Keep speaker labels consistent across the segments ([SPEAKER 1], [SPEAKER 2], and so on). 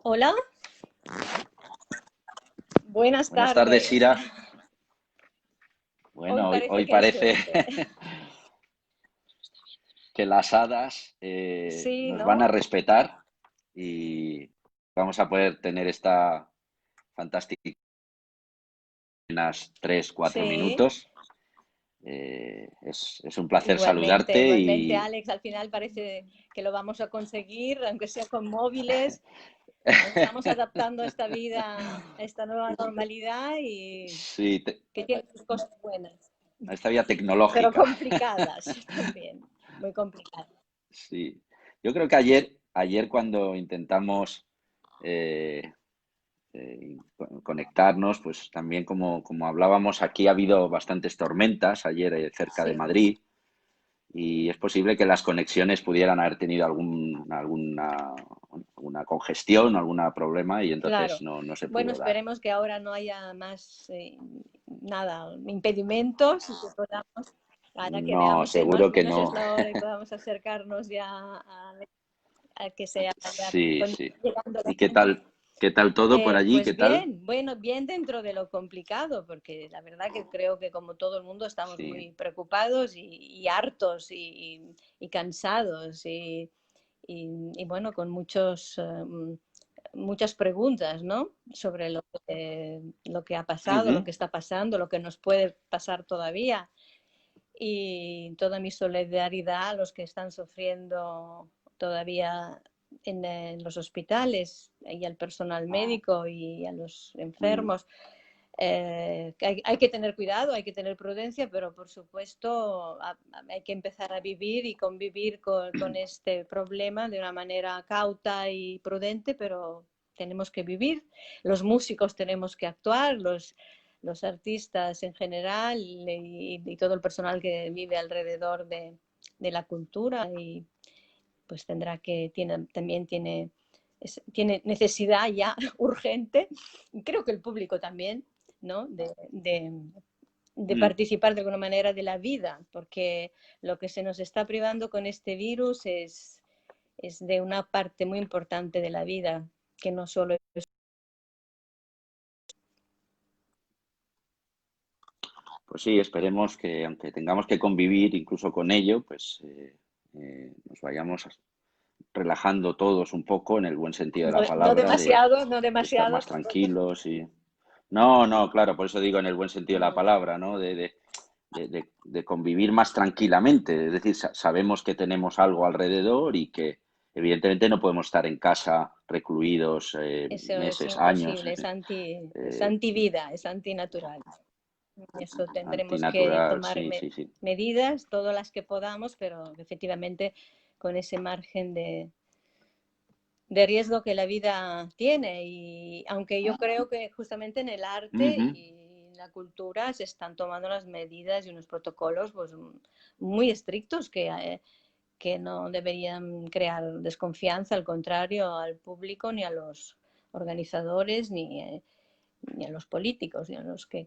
[SPEAKER 1] Hola, buenas
[SPEAKER 2] Buenas tardes,
[SPEAKER 1] tardes.
[SPEAKER 2] Sira.
[SPEAKER 1] Hoy
[SPEAKER 2] Bueno, hoy,
[SPEAKER 1] parece
[SPEAKER 2] hoy
[SPEAKER 1] que hay
[SPEAKER 2] parece
[SPEAKER 1] suerte.
[SPEAKER 2] que las hadas
[SPEAKER 1] Sí,
[SPEAKER 2] nos van
[SPEAKER 1] ¿no?
[SPEAKER 2] a respetar y vamos a poder tener esta fantástica unas 3, 4
[SPEAKER 1] Sí,
[SPEAKER 2] minutos. Es un placer
[SPEAKER 1] igualmente,
[SPEAKER 2] saludarte
[SPEAKER 1] igualmente,
[SPEAKER 2] y
[SPEAKER 1] Alex. Al final parece que lo vamos a conseguir, aunque sea con móviles. Nos estamos adaptando a esta vida, a esta nueva normalidad y
[SPEAKER 2] sí,
[SPEAKER 1] que tiene sus cosas buenas,
[SPEAKER 2] a esta vía
[SPEAKER 1] pero
[SPEAKER 2] tecnológica.
[SPEAKER 1] complicadas también, muy complicadas.
[SPEAKER 2] Sí. Yo creo que ayer cuando intentamos eh, conectarnos, pues también como hablábamos, aquí ha habido bastantes tormentas ayer cerca de
[SPEAKER 1] Sí.
[SPEAKER 2] Madrid y es posible que las conexiones pudieran haber tenido alguna congestión o algún problema y entonces
[SPEAKER 1] Claro.
[SPEAKER 2] no se
[SPEAKER 1] Bueno,
[SPEAKER 2] pudo dar.
[SPEAKER 1] esperemos que ahora no haya más nada, impedimentos y que podamos, ahora que
[SPEAKER 2] No,
[SPEAKER 1] veamos que más
[SPEAKER 2] seguro
[SPEAKER 1] o
[SPEAKER 2] que
[SPEAKER 1] menos es
[SPEAKER 2] no.
[SPEAKER 1] la hora y podamos acercarnos ya a que sea ya
[SPEAKER 2] Sí, sí.
[SPEAKER 1] llegando la
[SPEAKER 2] ¿Y
[SPEAKER 1] gente.
[SPEAKER 2] qué tal todo por allí? ¿Qué
[SPEAKER 1] Pues
[SPEAKER 2] tal?
[SPEAKER 1] bien, bueno, bien dentro de lo complicado, porque la verdad que creo que como todo el mundo estamos
[SPEAKER 2] Sí.
[SPEAKER 1] muy preocupados y hartos y cansados y bueno, con muchas preguntas, ¿no? Sobre lo que ha pasado, lo
[SPEAKER 2] Ujú.
[SPEAKER 1] que está pasando, lo que nos puede pasar todavía. Y toda mi solidaridad a los que están sufriendo todavía en los hospitales y al personal médico y a los
[SPEAKER 2] Mm.
[SPEAKER 1] enfermos. Que hay que tener cuidado, hay que tener prudencia, pero por supuesto hay que empezar a vivir y convivir con este problema de una manera cauta y prudente, pero tenemos que vivir. Los músicos tenemos que actuar, los artistas en general y todo el personal que vive alrededor de la cultura y pues también tiene necesidad ya urgente, y creo que el público también, ¿no? De
[SPEAKER 2] Mm.
[SPEAKER 1] participar de alguna manera de la vida, porque lo que se nos está privando con este virus es de una parte muy importante de la vida, que no solo es.
[SPEAKER 2] Pues sí, esperemos que aunque tengamos que convivir incluso con ello, pues nos vayamos relajando todos un poco en el buen sentido de
[SPEAKER 1] No,
[SPEAKER 2] la
[SPEAKER 1] no
[SPEAKER 2] palabra,
[SPEAKER 1] demasiado, no
[SPEAKER 2] de estar
[SPEAKER 1] demasiado.
[SPEAKER 2] más tranquilos y... No, no, claro, por eso digo en el buen sentido de la
[SPEAKER 1] Mm,
[SPEAKER 2] palabra, ¿no? De convivir más tranquilamente. Es decir, sabemos que tenemos algo alrededor y que evidentemente no podemos estar en casa recluidos
[SPEAKER 1] eso es
[SPEAKER 2] meses, años,
[SPEAKER 1] imposible, es
[SPEAKER 2] eh,
[SPEAKER 1] antivida, es antinatural. Eso tendremos que
[SPEAKER 2] antinatural,
[SPEAKER 1] tomar
[SPEAKER 2] sí, sí, sí.
[SPEAKER 1] medidas, todas las que podamos, pero efectivamente con ese margen de riesgo que la vida tiene. Y aunque yo creo que justamente en el arte
[SPEAKER 2] Ujú.
[SPEAKER 1] y la cultura se están tomando las medidas y unos protocolos pues, muy estrictos que no deberían crear desconfianza, al contrario, al público ni a los organizadores ni a los políticos, ni a los que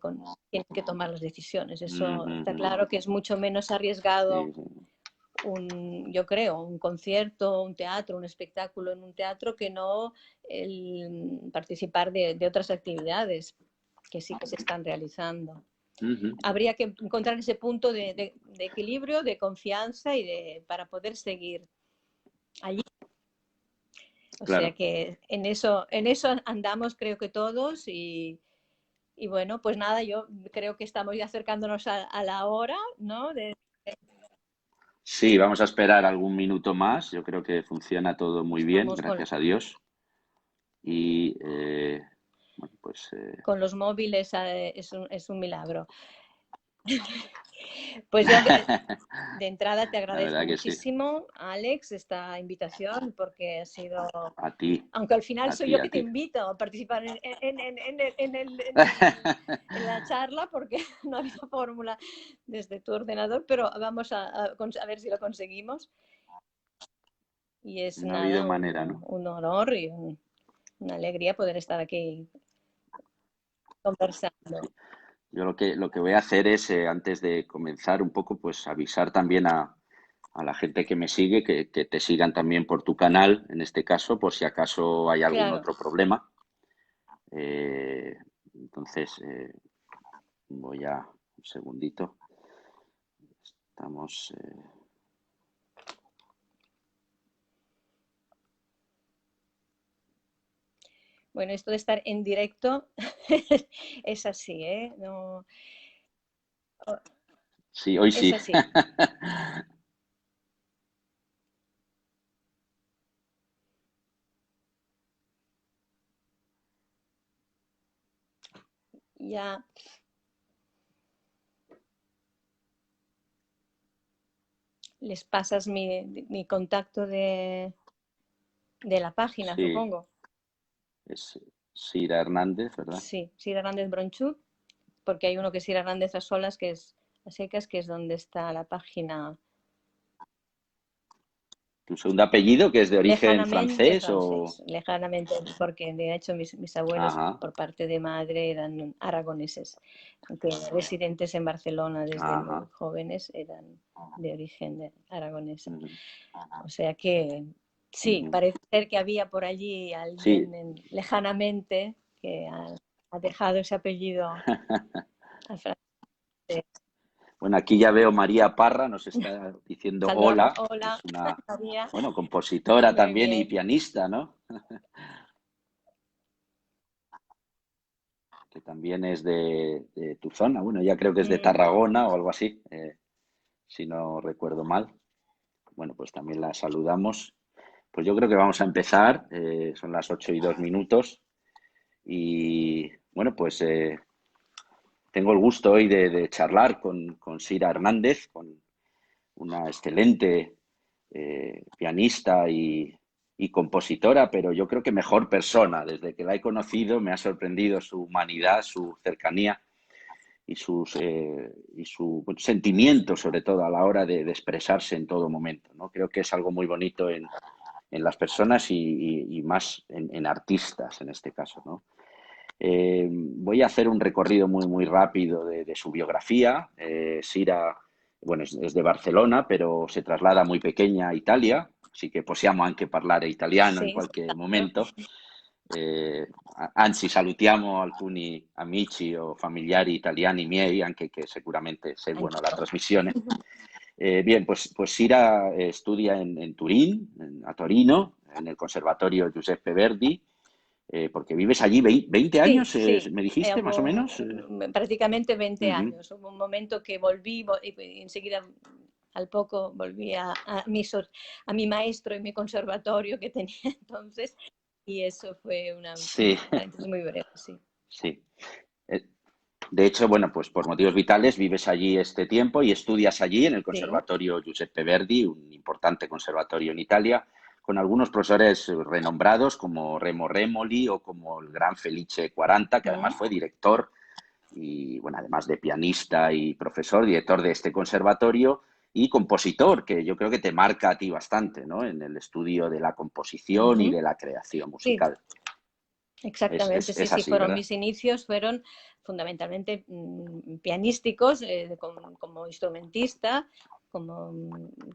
[SPEAKER 1] tienen que tomar las decisiones. Eso
[SPEAKER 2] Ujú,
[SPEAKER 1] está
[SPEAKER 2] ujú.
[SPEAKER 1] claro que es mucho menos arriesgado
[SPEAKER 2] Sí, sí.
[SPEAKER 1] yo creo, un concierto, un teatro, un espectáculo en un teatro que no el participar de otras actividades que sí que se están realizando.
[SPEAKER 2] Ujú.
[SPEAKER 1] Habría que encontrar ese punto de equilibrio, de confianza para poder seguir allí. O sea
[SPEAKER 2] Claro.
[SPEAKER 1] que en eso andamos creo que todos y bueno, pues nada, yo creo que estamos ya acercándonos a la hora, ¿no?
[SPEAKER 2] Sí, vamos a esperar algún minuto más. Yo creo que funciona todo muy bien,
[SPEAKER 1] Estamos
[SPEAKER 2] gracias a Dios. Y bueno, pues
[SPEAKER 1] con los móviles, es un milagro. Pues yo de entrada te
[SPEAKER 2] la
[SPEAKER 1] agradezco
[SPEAKER 2] verdad que sí.
[SPEAKER 1] muchísimo, Alex, esta invitación, porque ha sido,
[SPEAKER 2] A ti,
[SPEAKER 1] aunque al final
[SPEAKER 2] a
[SPEAKER 1] soy
[SPEAKER 2] ti,
[SPEAKER 1] yo
[SPEAKER 2] a
[SPEAKER 1] que te
[SPEAKER 2] ti.
[SPEAKER 1] invito a participar en la charla, porque no ha habido fórmula desde tu ordenador, pero vamos a ver si lo conseguimos. Y es
[SPEAKER 2] No ha habido
[SPEAKER 1] nada,
[SPEAKER 2] manera, ¿no?
[SPEAKER 1] un honor y una alegría poder estar aquí conversando.
[SPEAKER 2] Yo lo que voy a hacer es, antes de comenzar un poco, pues avisar también a a la gente que me sigue que te sigan también por tu canal, en este caso, por si acaso hay algún
[SPEAKER 1] claro.
[SPEAKER 2] otro problema. Entonces, voy a... Un segundito. Estamos...
[SPEAKER 1] Bueno, esto de estar en directo es así, ¿eh? No,
[SPEAKER 2] Sí, hoy
[SPEAKER 1] es
[SPEAKER 2] sí.
[SPEAKER 1] así. Ya les pasas mi contacto de la página,
[SPEAKER 2] Sí,
[SPEAKER 1] supongo.
[SPEAKER 2] es Sira Hernández, ¿verdad?
[SPEAKER 1] Sí, Sir Hernández Bronchud, porque hay uno que es Sir Hernández a solas, que es a secas, que es donde está la página.
[SPEAKER 2] ¿Tu segundo apellido, que es de origen
[SPEAKER 1] Lejanamente
[SPEAKER 2] francés o...?
[SPEAKER 1] francés, lejanamente, porque de hecho mis abuelos
[SPEAKER 2] Ajá,
[SPEAKER 1] por parte de madre eran aragoneses, aunque residentes en Barcelona desde muy
[SPEAKER 2] ajá.
[SPEAKER 1] jóvenes eran de origen aragonesa.
[SPEAKER 2] Ujú,
[SPEAKER 1] O sea que sí,
[SPEAKER 2] ujú.
[SPEAKER 1] parece ser que había por allí
[SPEAKER 2] Sí,
[SPEAKER 1] alguien lejanamente que ha dejado ese apellido al francés.
[SPEAKER 2] bueno, aquí ya veo María Parra, nos está diciendo
[SPEAKER 1] Saludamos,
[SPEAKER 2] hola.
[SPEAKER 1] hola,
[SPEAKER 2] Es una,
[SPEAKER 1] María.
[SPEAKER 2] bueno, compositora
[SPEAKER 1] Muy
[SPEAKER 2] también y
[SPEAKER 1] bien.
[SPEAKER 2] pianista, ¿no? Que también es de tu zona. Bueno, ya creo que es de
[SPEAKER 1] Mm,
[SPEAKER 2] Tarragona o algo así, si no recuerdo mal. Bueno, pues también la saludamos. Pues yo creo que vamos a empezar. Son las 8:02. Y bueno, pues tengo el gusto hoy de charlar con Sira Hernández, con una excelente pianista y compositora, pero yo creo que mejor persona. Desde que la he conocido me ha sorprendido su humanidad, su cercanía y su sentimiento, sobre todo a la hora de expresarse en todo momento, ¿no? Creo que es algo muy bonito en las personas y más en artistas en este caso, ¿no? Voy a hacer un recorrido muy rápido de su biografía. Sira, bueno, es de Barcelona, pero se traslada muy pequeña a Italia, así que possiamo anche parlare italiano in
[SPEAKER 1] sí,
[SPEAKER 2] qualche
[SPEAKER 1] claro.
[SPEAKER 2] momento. Anzi, salutiamo alcuni amici o familiari italiani miei, anche che sicuramente seguono la
[SPEAKER 1] Anch'io.
[SPEAKER 2] trasmissione. Bien, pues Sira estudia en Turín, a Torino, en el Conservatorio Giuseppe Verdi, porque vives allí 20
[SPEAKER 1] Sí,
[SPEAKER 2] años,
[SPEAKER 1] sí,
[SPEAKER 2] me dijiste, más o
[SPEAKER 1] hubo
[SPEAKER 2] menos.
[SPEAKER 1] prácticamente 20
[SPEAKER 2] Ujú.
[SPEAKER 1] años. Hubo un momento que volví y enseguida al poco volví a mi maestro y mi conservatorio que tenía entonces y eso fue
[SPEAKER 2] Sí,
[SPEAKER 1] un paréntesis muy breve, sí.
[SPEAKER 2] sí. Eh, De hecho, bueno, pues por motivos vitales vives allí este tiempo y estudias allí en el
[SPEAKER 1] Sí.
[SPEAKER 2] Conservatorio Giuseppe Verdi, un importante conservatorio en Italia, con algunos profesores renombrados como Remo Remoli o como el gran Felice Quaranta, que además
[SPEAKER 1] Mm.
[SPEAKER 2] fue director y, bueno, además de pianista y profesor, director de este conservatorio y compositor, que yo creo que te marca a ti bastante, ¿no? En el estudio de la composición y
[SPEAKER 1] Ujú.
[SPEAKER 2] de la creación
[SPEAKER 1] Sí,
[SPEAKER 2] musical.
[SPEAKER 1] exactamente, sí,
[SPEAKER 2] Es
[SPEAKER 1] sí,
[SPEAKER 2] así,
[SPEAKER 1] fueron
[SPEAKER 2] ¿verdad?
[SPEAKER 1] mis inicios, fueron fundamentalmente pianísticos, como instrumentista, como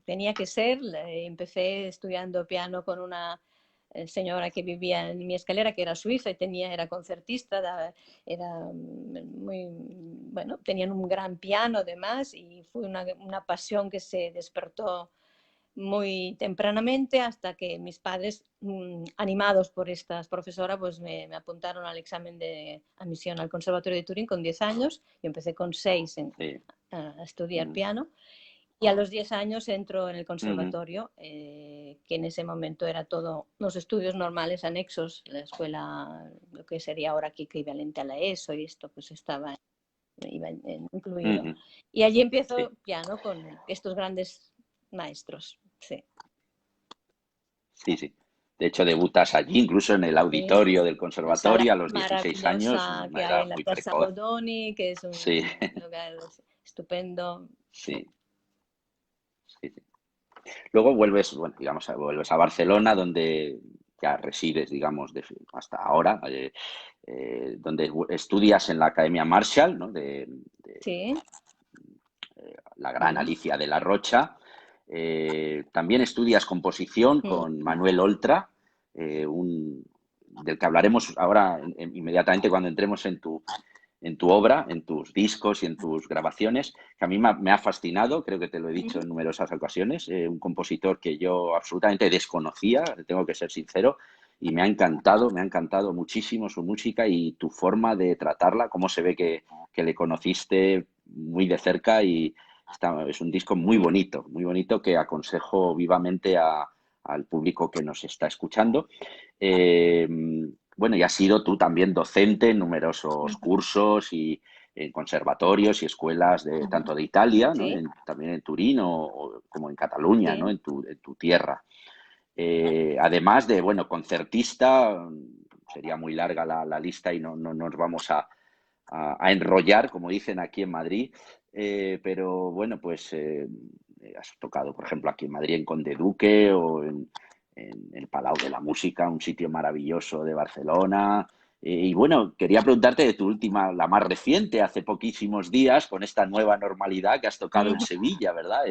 [SPEAKER 1] tenía que ser. Empecé estudiando piano con una señora que vivía en mi escalera, que era suiza y era concertista, era muy, bueno, tenían un gran piano además y fue una pasión que se despertó muy tempranamente hasta que mis padres, animados por esta profesora, pues me apuntaron al examen de admisión al Conservatorio de Turín con 10 años. Yo empecé con 6
[SPEAKER 2] Sí.
[SPEAKER 1] a estudiar
[SPEAKER 2] Mm,
[SPEAKER 1] piano y a los 10 años entro en el
[SPEAKER 2] mm,
[SPEAKER 1] conservatorio, que en ese momento era todo los estudios normales anexos, la escuela, lo que sería ahora aquí equivalente a la ESO y esto pues iba incluido.
[SPEAKER 2] mm.
[SPEAKER 1] Y allí empiezo
[SPEAKER 2] Sí,
[SPEAKER 1] piano con estos grandes maestros. Sí.
[SPEAKER 2] sí, sí. De hecho, debutas allí, incluso en el
[SPEAKER 1] Sí, sí,
[SPEAKER 2] auditorio
[SPEAKER 1] sí.
[SPEAKER 2] del
[SPEAKER 1] La sala
[SPEAKER 2] conservatorio a los 16 años,
[SPEAKER 1] maravillosa
[SPEAKER 2] una
[SPEAKER 1] que hay
[SPEAKER 2] edad
[SPEAKER 1] en la
[SPEAKER 2] muy
[SPEAKER 1] Piazza
[SPEAKER 2] precoz.
[SPEAKER 1] Bodoni, que es
[SPEAKER 2] Sí,
[SPEAKER 1] un lugar estupendo.
[SPEAKER 2] sí, sí, sí. Luego vuelves, bueno, digamos, vuelves a Barcelona, donde ya resides, digamos, hasta ahora, donde estudias en la Academia Marshall, ¿no? De
[SPEAKER 1] Sí.
[SPEAKER 2] la gran
[SPEAKER 1] Mm.
[SPEAKER 2] Alicia de la Rocha. También estudias composición con Manuel Oltra, del que hablaremos ahora inmediatamente cuando entremos en tu obra, en tus discos y en tus grabaciones, que a mí me ha fascinado, creo que te lo he dicho en numerosas ocasiones, un compositor que yo absolutamente desconocía, tengo que ser sincero, y me ha encantado muchísimo su música y tu forma de tratarla, cómo se ve que le conociste muy de cerca y es un disco muy bonito que aconsejo vivamente al público que nos está escuchando. Eh, bueno, y has sido tú también docente en numerosos cursos y en conservatorios y escuelas tanto de Italia, ¿no?
[SPEAKER 1] Sí,
[SPEAKER 2] También en Turín como en Cataluña, ¿no?
[SPEAKER 1] sí.
[SPEAKER 2] En tu tierra. Además de, bueno, concertista, sería muy larga la lista y no nos vamos a enrollar, como dicen aquí en Madrid, pero bueno, pues has tocado, por ejemplo, aquí en Madrid en Conde Duque o en el Palau de la Música, un sitio maravilloso de Barcelona. Y bueno, quería preguntarte de tu última, la más reciente, hace poquísimos días, con esta nueva normalidad que has tocado en Sevilla, ¿verdad?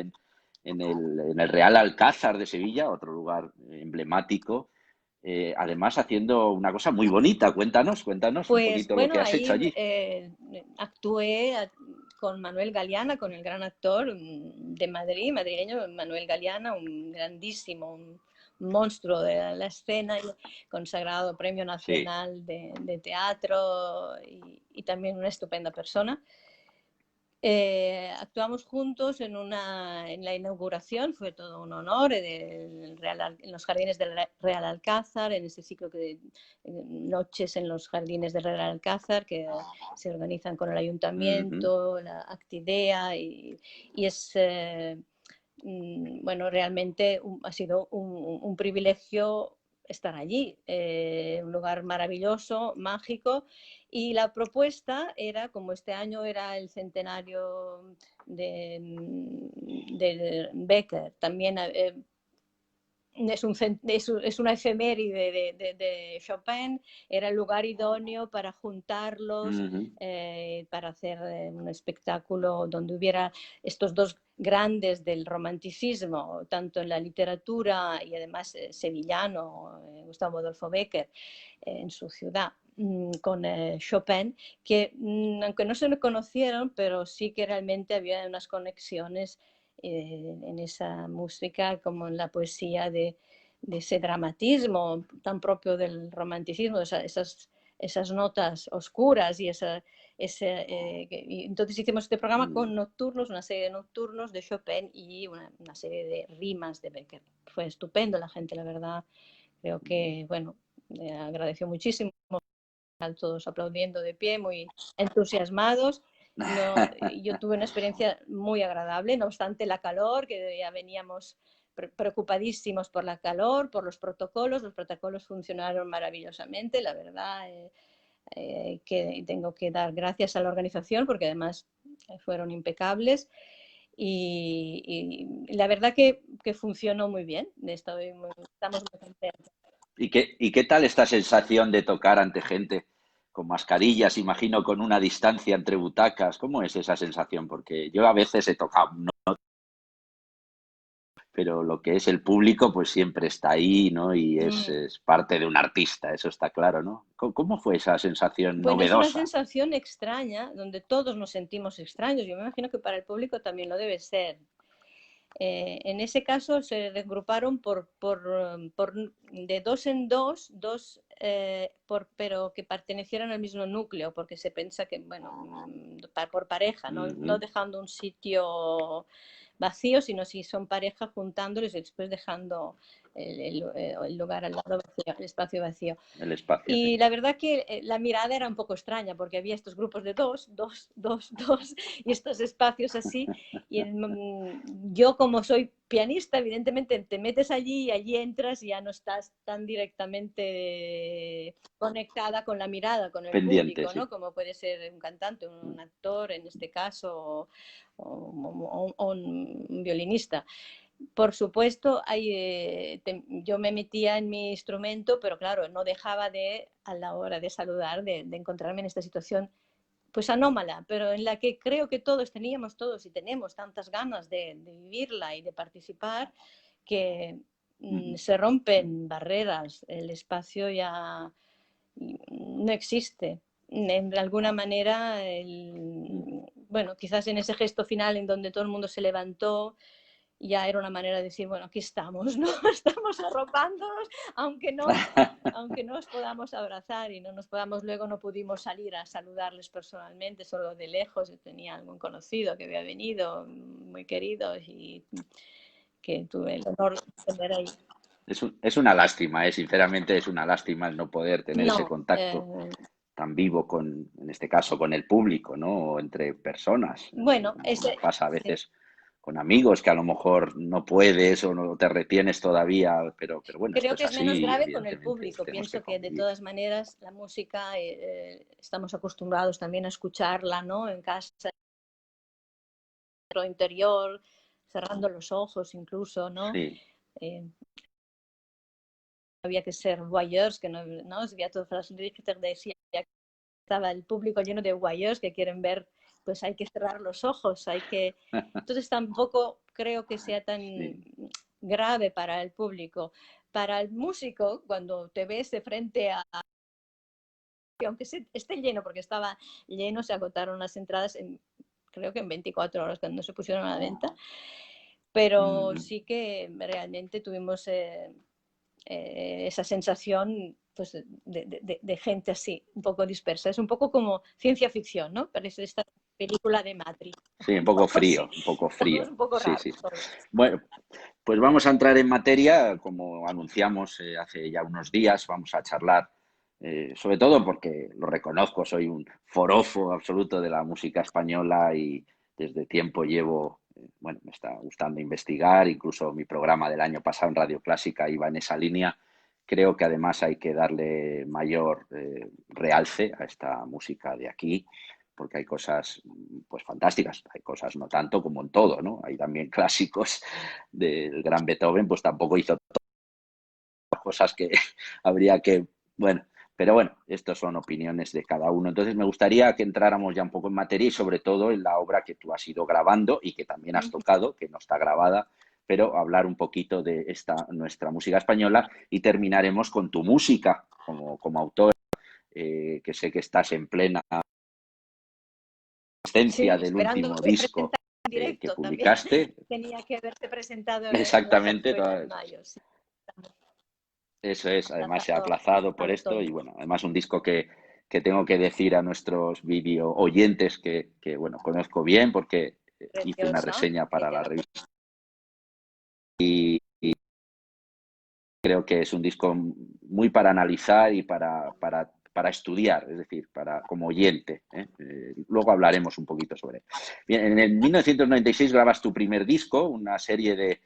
[SPEAKER 2] En el Real Alcázar de Sevilla, otro lugar emblemático. Además, haciendo una cosa muy bonita. Cuéntanos un
[SPEAKER 1] Pues
[SPEAKER 2] poquito lo que
[SPEAKER 1] bueno,
[SPEAKER 2] has hecho
[SPEAKER 1] ahí
[SPEAKER 2] allí.
[SPEAKER 1] actué con Manuel Galeana, con el gran actor de Madrid, madrileño Manuel Galeana, un grandísimo, un monstruo de la escena, consagrado Premio
[SPEAKER 2] Sí.
[SPEAKER 1] Nacional de Teatro y también una estupenda persona. Actuamos juntos en la inauguración, fue todo un honor, en los jardines del Real Alcázar, en ese ciclo de noches en los jardines del Real Alcázar que se organizan con el
[SPEAKER 2] Ujú.
[SPEAKER 1] ayuntamiento, la Actidea, y es, bueno, realmente ha sido un privilegio estar allí, un lugar maravilloso, mágico, y la propuesta era, como este año era el centenario de Becker, también es una efeméride de Chopin, era el lugar idóneo para juntarlos,
[SPEAKER 2] Ujú.
[SPEAKER 1] para hacer un espectáculo donde hubiera estos dos grandes del romanticismo, tanto en la literatura y además sevillano, Gustavo Adolfo Bécquer, en su ciudad con Chopin, que aunque no se conocieron, pero sí que realmente había unas conexiones en esa música como en la poesía de ese dramatismo tan propio del romanticismo, esas notas oscuras y y entonces hicimos este programa con nocturnos, una serie de nocturnos de Chopin y una serie de rimas de Becker. Fue estupendo, la gente, la verdad, creo que, bueno, agradeció muchísimo, todos aplaudiendo de pie, muy entusiasmados. No, yo tuve una experiencia muy agradable, no obstante la calor, que ya veníamos preocupadísimos por la calor, por los protocolos funcionaron maravillosamente, la verdad, que tengo que dar gracias a la organización porque además fueron impecables y la verdad que funcionó muy bien, estamos muy contentos.
[SPEAKER 2] ¿Y qué tal esta sensación de tocar ante gente con mascarillas, imagino, con una distancia entre butacas? ¿Cómo es esa sensación? Porque yo a veces he tocado, ¿no? Pero lo que es el público, pues siempre está ahí, ¿no? Y es parte de un artista, eso está claro, ¿no? ¿Cómo fue esa sensación
[SPEAKER 1] Bueno, es una
[SPEAKER 2] novedosa?
[SPEAKER 1] sensación extraña, donde todos nos sentimos extraños. Yo me imagino que para el público también lo debe ser. En ese caso se regruparon de dos en dos pero que pertenecieran al mismo núcleo, porque se piensa que, bueno, por pareja, no dejando un sitio vacío, sino si son pareja juntándoles y después dejando el lugar al lado vacío, el espacio vacío.
[SPEAKER 2] El espacio, sí.
[SPEAKER 1] Y la verdad que la mirada era un poco extraña porque había estos grupos de dos y estos espacios así. Y yo como soy pianista, evidentemente te metes allí y allí entras y ya no estás tan directamente conectada con la mirada, con el
[SPEAKER 2] Pendiente,
[SPEAKER 1] público,
[SPEAKER 2] sí.
[SPEAKER 1] ¿no? Como puede ser un cantante, un actor en este caso, o un violinista. Por supuesto, yo me metía en mi instrumento, pero claro, no dejaba a la hora de saludar, de encontrarme en esta situación pues anómala, pero en la que creo que todos teníamos todos y tenemos tantas ganas de vivirla y de participar que se rompen barreras, el espacio ya no existe. De alguna manera, bueno, quizás en ese gesto final en donde todo el mundo se levantó, ya era una manera de decir, bueno, aquí estamos, ¿no? Estamos arropándonos, aunque no os podamos abrazar y no nos podamos, luego no pudimos salir a saludarles personalmente, solo de lejos. Yo tenía algún conocido que había venido, muy querido, y que tuve el honor de tener ahí.
[SPEAKER 2] Es una lástima, sinceramente es una lástima el no poder tener ese
[SPEAKER 1] No,
[SPEAKER 2] contacto tan vivo en este caso, con el público, ¿no? O entre personas,
[SPEAKER 1] bueno,
[SPEAKER 2] como nos pasa a veces con amigos que a lo mejor no puedes o no te retienes todavía, pero bueno, esto
[SPEAKER 1] creo
[SPEAKER 2] es
[SPEAKER 1] que es menos
[SPEAKER 2] así y
[SPEAKER 1] grave con el
[SPEAKER 2] evidentemente
[SPEAKER 1] público.
[SPEAKER 2] tenemos que
[SPEAKER 1] Pienso que de
[SPEAKER 2] convivir.
[SPEAKER 1] todas maneras la música estamos acostumbrados también a escucharla, ¿no? En casa, en lo interior, cerrando los ojos incluso, ¿no?
[SPEAKER 2] Sí.
[SPEAKER 1] Había que ser voyeurs, que no había todo Richter decía que estaba el público lleno de voyeurs que quieren ver, pues hay que cerrar los ojos, entonces tampoco creo que sea tan
[SPEAKER 2] Sí.
[SPEAKER 1] grave para el público. Para el músico, cuando te ves de frente a, aunque esté lleno, porque estaba lleno, se agotaron las entradas creo que en 24 horas cuando se pusieron a la venta, pero sí que realmente tuvimos esa sensación, pues, de gente así, un poco dispersa. Es un poco como ciencia ficción, ¿no? Parece esta película de Matrix.
[SPEAKER 2] Sí, un poco
[SPEAKER 1] Sí,
[SPEAKER 2] frío, un poco
[SPEAKER 1] estamos
[SPEAKER 2] frío.
[SPEAKER 1] un poco
[SPEAKER 2] Sí,
[SPEAKER 1] raros
[SPEAKER 2] sí.
[SPEAKER 1] todos.
[SPEAKER 2] Bueno, pues vamos a entrar en materia, como anunciamos hace ya unos días, vamos a charlar, sobre todo porque lo reconozco, soy un forofo absoluto de la música española y desde tiempo llevo, bueno, me está gustando investigar, incluso mi programa del año pasado en Radio Clásica iba en esa línea. Creo que además hay que darle mayor realce a esta música de aquí, porque hay cosas pues fantásticas, hay cosas no tanto como en todo, ¿no? Hay también clásicos del gran Beethoven, pues tampoco hizo cosas que habría que, bueno, pero bueno, estas son opiniones de cada uno. Entonces me gustaría que entráramos ya un poco en materia y sobre todo en la obra que tú has ido grabando y que también has tocado, que no está grabada, pero hablar un poquito de esta nuestra música española y terminaremos con tu música como autor, que sé que estás en plena
[SPEAKER 1] Sí,
[SPEAKER 2] existencia del
[SPEAKER 1] esperando
[SPEAKER 2] último disco
[SPEAKER 1] presentar en
[SPEAKER 2] que
[SPEAKER 1] directo también.
[SPEAKER 2] publicaste.
[SPEAKER 1] Tenía que haberte presentado en la
[SPEAKER 2] Exactamente,
[SPEAKER 1] zarzuela en mayo. Sí.
[SPEAKER 2] eso es, además se ha
[SPEAKER 1] Aplazado
[SPEAKER 2] aplazado por
[SPEAKER 1] al
[SPEAKER 2] esto y
[SPEAKER 1] otoño.
[SPEAKER 2] bueno, además un disco que tengo que decir a nuestros vídeo oyentes bueno, conozco bien porque hice una
[SPEAKER 1] Preciosa,
[SPEAKER 2] reseña
[SPEAKER 1] que
[SPEAKER 2] para la
[SPEAKER 1] queda
[SPEAKER 2] revista y creo que es un disco muy para analizar y para estudiar, es decir, como oyente. Luego hablaremos un poquito sobre él. Bien, en el 1996 grabas tu primer disco, una serie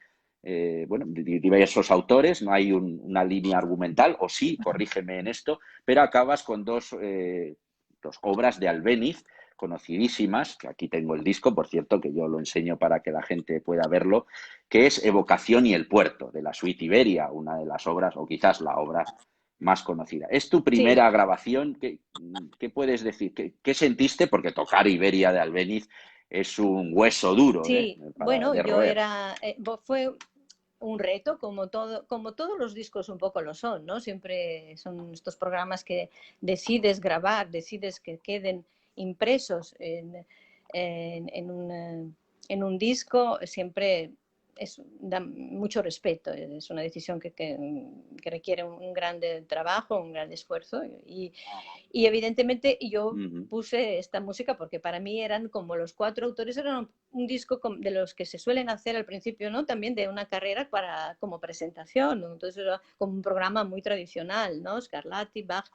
[SPEAKER 2] bueno, de diversos autores, no hay una línea argumental, o sí, corrígeme en esto, pero acabas con dos obras de Albéniz, conocidísimas, que aquí tengo el disco, por cierto, que yo lo enseño para que la gente pueda verlo, que es Evocación y el puerto, de la Suite Iberia, una de las obras, o quizás la obra más conocida. ¿Es tu
[SPEAKER 1] sí,
[SPEAKER 2] primera grabación? ¿Qué puedes decir? ¿Qué sentiste? Porque tocar Iberia de Albéniz es un hueso duro,
[SPEAKER 1] sí. Bueno,
[SPEAKER 2] de roer.
[SPEAKER 1] fue un reto, como todos los discos un poco lo son, ¿no? Siempre son estos programas que decides grabar, decides que queden impresos en un disco, siempre da mucho respeto, es una decisión que requiere un grande trabajo, un gran esfuerzo y evidentemente yo puse esta música porque para mí eran como los cuatro autores, eran un disco de los que se suelen hacer al principio, ¿no? También de una carrera como presentación, ¿no? Entonces era como un programa muy tradicional, ¿no? Scarlatti, Bach,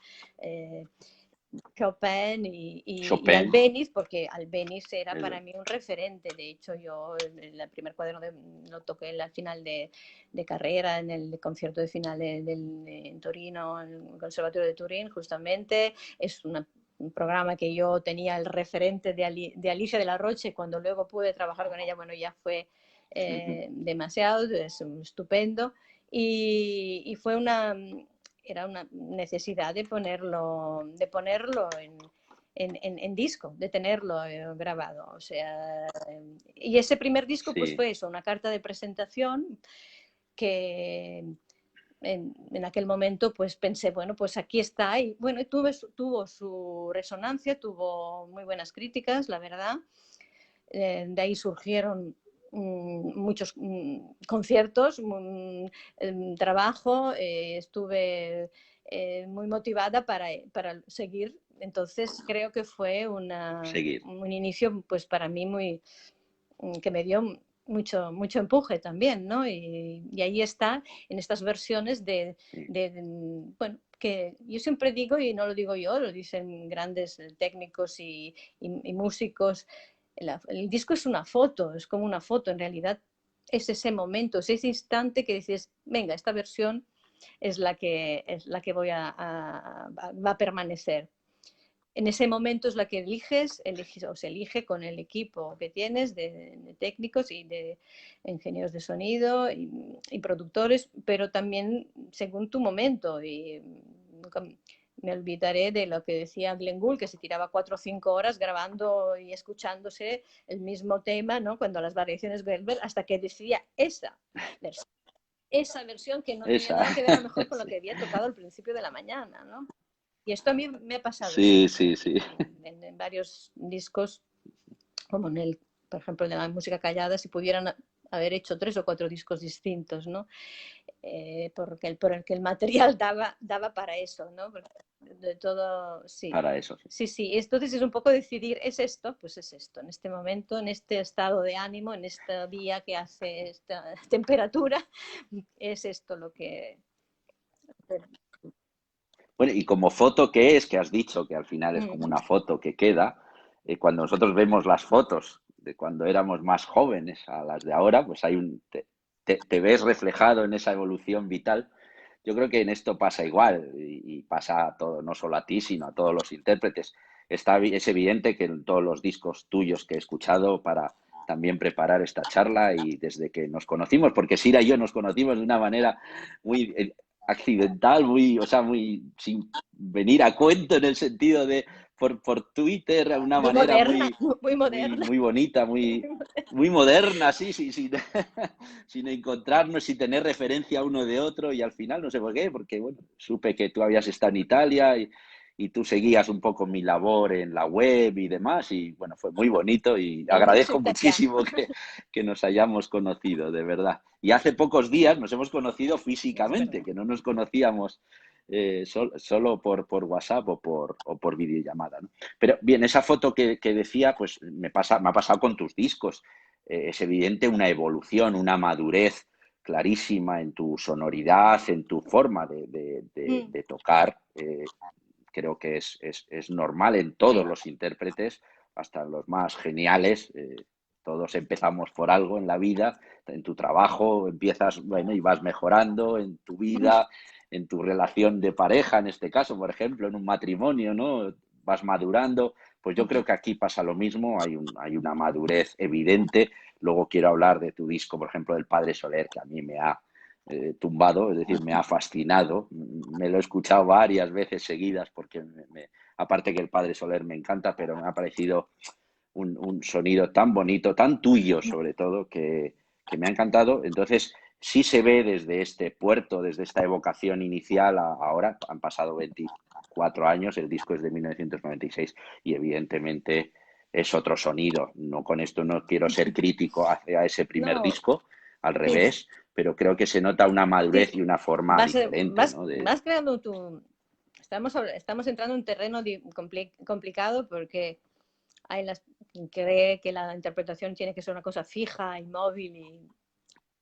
[SPEAKER 1] Chopin y
[SPEAKER 2] Chopin.
[SPEAKER 1] Albéniz, porque Albéniz era para
[SPEAKER 2] Eso.
[SPEAKER 1] mí un referente. De hecho, yo en el primer cuaderno lo toqué en la final de carrera, en el concierto de final en Torino, en el Conservatorio de Turín, justamente. Es un programa que yo tenía el referente de Alicia de la Roche, cuando luego pude trabajar con ella, bueno, ya fue demasiado, es estupendo. Y era una necesidad de ponerlo en disco, de tenerlo grabado. O sea, y ese primer disco pues
[SPEAKER 2] sí,
[SPEAKER 1] fue eso, una carta de presentación que en aquel momento pues pensé, bueno, pues aquí está. Y bueno, tuvo su resonancia, tuvo muy buenas críticas, la verdad. De ahí surgieron muchos conciertos, trabajo, estuve muy motivada para seguir. Entonces creo que fue
[SPEAKER 2] seguir.
[SPEAKER 1] un inicio pues para mí muy, que me dio mucho empuje también, ¿no? Y ahí está, en estas versiones
[SPEAKER 2] Sí.
[SPEAKER 1] bueno, que yo siempre digo, y no lo digo yo, lo dicen grandes técnicos y músicos, el disco es una foto, es como una foto, en realidad es ese momento, es ese instante que dices, venga, esta versión es la que va a permanecer. En ese momento es la que eliges o se elige con el equipo que tienes de técnicos y de ingenieros de sonido y productores, pero también según tu momento. Y nunca me olvidaré de lo que decía Glenn Gould, que se tiraba 4 o 5 horas grabando y escuchándose el mismo tema, ¿no? Cuando las variaciones Gerber, hasta que decidía versión, esa versión que no tenía
[SPEAKER 2] Esa.
[SPEAKER 1] nada que ver a lo mejor con lo
[SPEAKER 2] Sí,
[SPEAKER 1] que había tocado al principio de la mañana, ¿no? Y esto a mí me ha pasado
[SPEAKER 2] sí,
[SPEAKER 1] siempre,
[SPEAKER 2] sí, sí.
[SPEAKER 1] en varios discos, como por ejemplo, en la música callada, si pudieran haber hecho 3 o 4 discos distintos, ¿no? Por el que el material daba para eso, ¿no? Porque de todo, sí.
[SPEAKER 2] Para eso, sí.
[SPEAKER 1] Sí, sí, entonces es un poco decidir, ¿es esto? Pues es esto, en este momento, en este estado de ánimo, en este día que hace esta temperatura, es esto lo que...
[SPEAKER 2] Bueno, y como foto, ¿qué es? Que has dicho que al final es como una foto que queda. Cuando nosotros vemos las fotos de cuando éramos más jóvenes a las de ahora, pues te ves reflejado en esa evolución vital. Yo creo que en esto pasa igual y pasa a todo, no solo a ti, sino a todos los intérpretes. Es evidente que en todos los discos tuyos que he escuchado para también preparar esta charla y desde que nos conocimos, porque Sira y yo nos conocimos de una manera muy accidental, muy, o sea, muy sin venir a cuento en el sentido de por Twitter, de una
[SPEAKER 1] Muy
[SPEAKER 2] manera
[SPEAKER 1] moderna,
[SPEAKER 2] muy,
[SPEAKER 1] muy
[SPEAKER 2] muy,
[SPEAKER 1] moderna.
[SPEAKER 2] muy bonita, muy moderna, sí, sí, sí, sin encontrarnos, sin tener referencia uno de otro y al final no sé por qué, porque bueno, supe que tú habías estado en Italia y tú seguías un poco mi labor en la web y demás y bueno, fue muy bonito y
[SPEAKER 1] El nexo
[SPEAKER 2] agradezco
[SPEAKER 1] italiano.
[SPEAKER 2] muchísimo que nos hayamos conocido, de verdad. Y hace pocos días nos hemos conocido
[SPEAKER 1] Es
[SPEAKER 2] físicamente,
[SPEAKER 1] verdad.
[SPEAKER 2] que no nos conocíamos solo por WhatsApp o por videollamada, ¿no? Pero bien, esa foto que decía, pues me ha pasado con tus discos. Es evidente una evolución, una madurez clarísima en tu sonoridad, en tu forma de tocar. Creo que es normal en todos
[SPEAKER 1] Sí.
[SPEAKER 2] los intérpretes, hasta los más geniales. Todos empezamos por algo en la vida, en tu trabajo empiezas, bueno, y vas mejorando en tu vida, en tu relación de pareja, en este caso, por ejemplo, en un matrimonio, ¿no? Vas madurando. Pues yo creo que aquí pasa lo mismo, hay una madurez evidente. Luego quiero hablar de tu disco, por ejemplo, del Padre Soler, que a mí me ha tumbado, es decir, me ha fascinado. Me lo he escuchado varias veces seguidas porque aparte que el Padre Soler me encanta, pero me ha parecido un sonido tan bonito, tan tuyo sobre todo, que me ha encantado. Entonces, sí se ve desde este puerto, desde esta evocación inicial a ahora, han pasado 24 años, el disco es de 1996 y evidentemente es otro sonido. No, con esto no quiero ser crítico hacia ese primer
[SPEAKER 1] No,
[SPEAKER 2] disco, al
[SPEAKER 1] sí,
[SPEAKER 2] revés, pero creo que se nota una madurez
[SPEAKER 1] sí.
[SPEAKER 2] y una forma diferente, ¿no?
[SPEAKER 1] Vas creando estamos entrando en un terreno complicado porque hay quien cree que la interpretación tiene que ser una cosa fija, inmóvil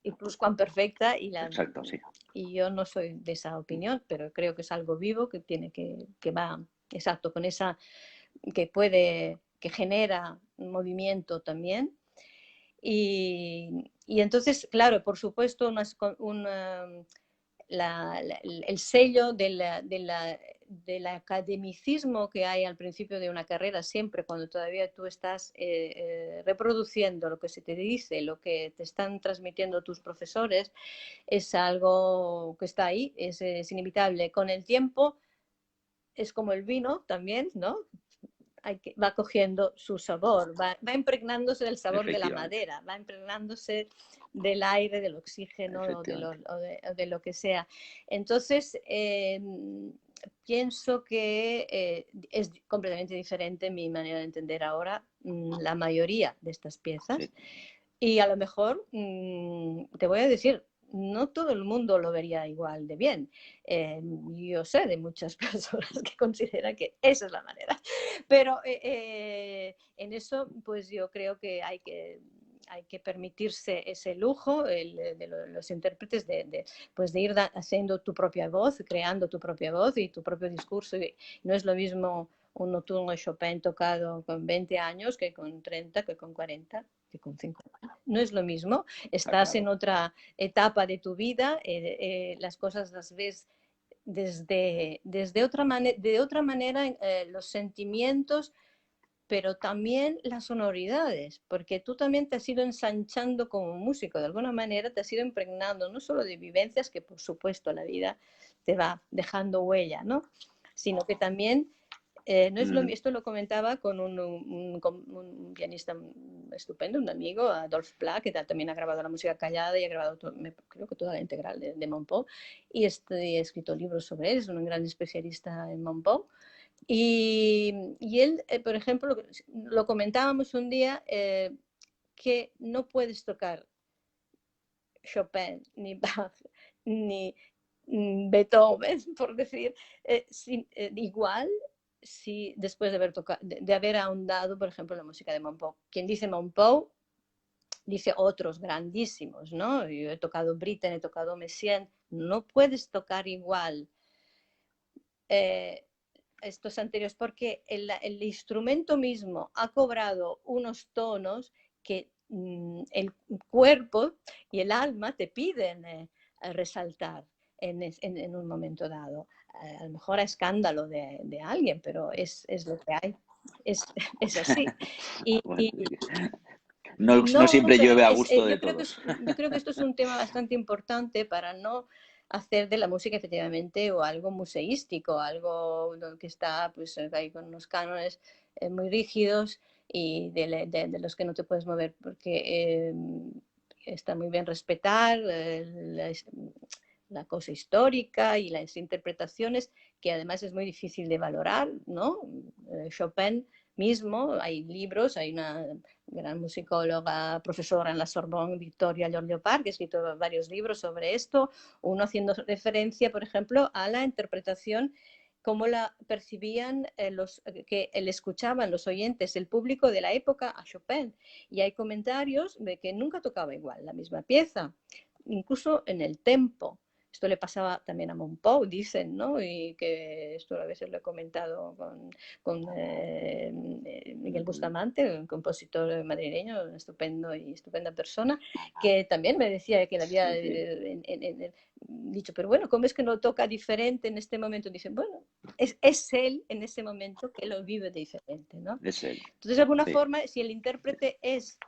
[SPEAKER 1] y pluscuamperfecta
[SPEAKER 2] Exacto, sí.
[SPEAKER 1] y yo no soy de esa opinión, pero creo que es algo vivo que que va, exacto, con esa, que genera un movimiento también. Y entonces, claro, por supuesto, el sello del academicismo que hay al principio de una carrera, siempre cuando todavía tú estás reproduciendo lo que se te dice, lo que te están transmitiendo tus profesores, es algo que está ahí, es inevitable. Con el tiempo es como el vino también, ¿no? va cogiendo su sabor, va impregnándose del sabor de la
[SPEAKER 2] efectivamente,
[SPEAKER 1] madera, va impregnándose del aire, del oxígeno
[SPEAKER 2] efectivamente.
[SPEAKER 1] o de lo que sea. Entonces, pienso que es completamente diferente mi manera de entender ahora la mayoría de estas piezas.
[SPEAKER 2] Sí.
[SPEAKER 1] Y a lo mejor, te voy a decir, no todo el mundo lo vería igual de bien. Yo sé de muchas personas que consideran que esa es la manera. Pero en eso, pues yo creo que hay que permitirse ese lujo de los intérpretes pues de ir haciendo tu propia voz, creando tu propia voz y tu propio discurso. Y no es lo mismo un nocturno de Chopin tocado con 20 años que con 30, que con 40, que con 50. No es lo mismo.
[SPEAKER 2] Está
[SPEAKER 1] Estás en
[SPEAKER 2] claro.
[SPEAKER 1] otra etapa de tu vida, las cosas las ves de otra manera, los sentimientos, pero también las sonoridades, porque tú también te has ido ensanchando como músico, de alguna manera te has ido impregnando no solo de vivencias, que por supuesto la vida te va dejando huella, ¿no? Sino que también, no es esto lo comentaba con un pianista estupendo, un amigo, Adolphe Pla, que también ha grabado la música callada y ha grabado, creo que toda la integral de Monpou, y ha escrito libros sobre él, es un gran especialista en Monpou. Y él, por ejemplo, lo comentábamos un día, que no puedes tocar Chopin, ni Bach, ni Beethoven, por decir, igual si después de haber, de haber ahondado, por ejemplo, en la música de Monpou. Quien dice Monpou, dice otros grandísimos, ¿no? Yo he tocado Britten, he tocado Messiaen, no puedes tocar igual estos anteriores, porque el instrumento mismo ha cobrado unos tonos que el cuerpo y el alma te piden resaltar en un momento dado. A lo mejor a escándalo de alguien, pero es lo que hay. Es, es así. Y,
[SPEAKER 2] Bueno,
[SPEAKER 1] y,
[SPEAKER 2] no, no
[SPEAKER 1] no,
[SPEAKER 2] siempre
[SPEAKER 1] pero
[SPEAKER 2] llueve a gusto de todos.
[SPEAKER 1] yo creo que esto es un tema bastante importante para no hacer de la música efectivamente o algo museístico, algo que está pues ahí con unos cánones muy rígidos y de los que no te puedes mover, porque está muy bien respetar la cosa histórica y las interpretaciones, que además es muy difícil de valorar, ¿no? Chopin mismo, hay libros, hay una gran musicóloga, profesora en la Sorbonne, Victoria Llorleopard, que ha escrito varios libros sobre esto, uno haciendo referencia, por ejemplo, a la interpretación, cómo la percibían que le escuchaban los oyentes, el público de la época a Chopin. Y hay comentarios de que nunca tocaba igual la misma pieza, incluso en el tempo. Esto le pasaba también a Monpou, dicen, ¿no? Y que esto a veces lo he comentado con Miguel Bustamante, un compositor madrileño, un estupendo y estupenda persona, que también me decía que le había
[SPEAKER 2] Sí,
[SPEAKER 1] dicho, pero bueno, ¿cómo es que no toca diferente en este momento? Dicen, bueno, es él en ese momento que lo vive diferente, ¿no?
[SPEAKER 2] es él.
[SPEAKER 1] Entonces, de alguna
[SPEAKER 2] Sí.
[SPEAKER 1] forma, si el intérprete es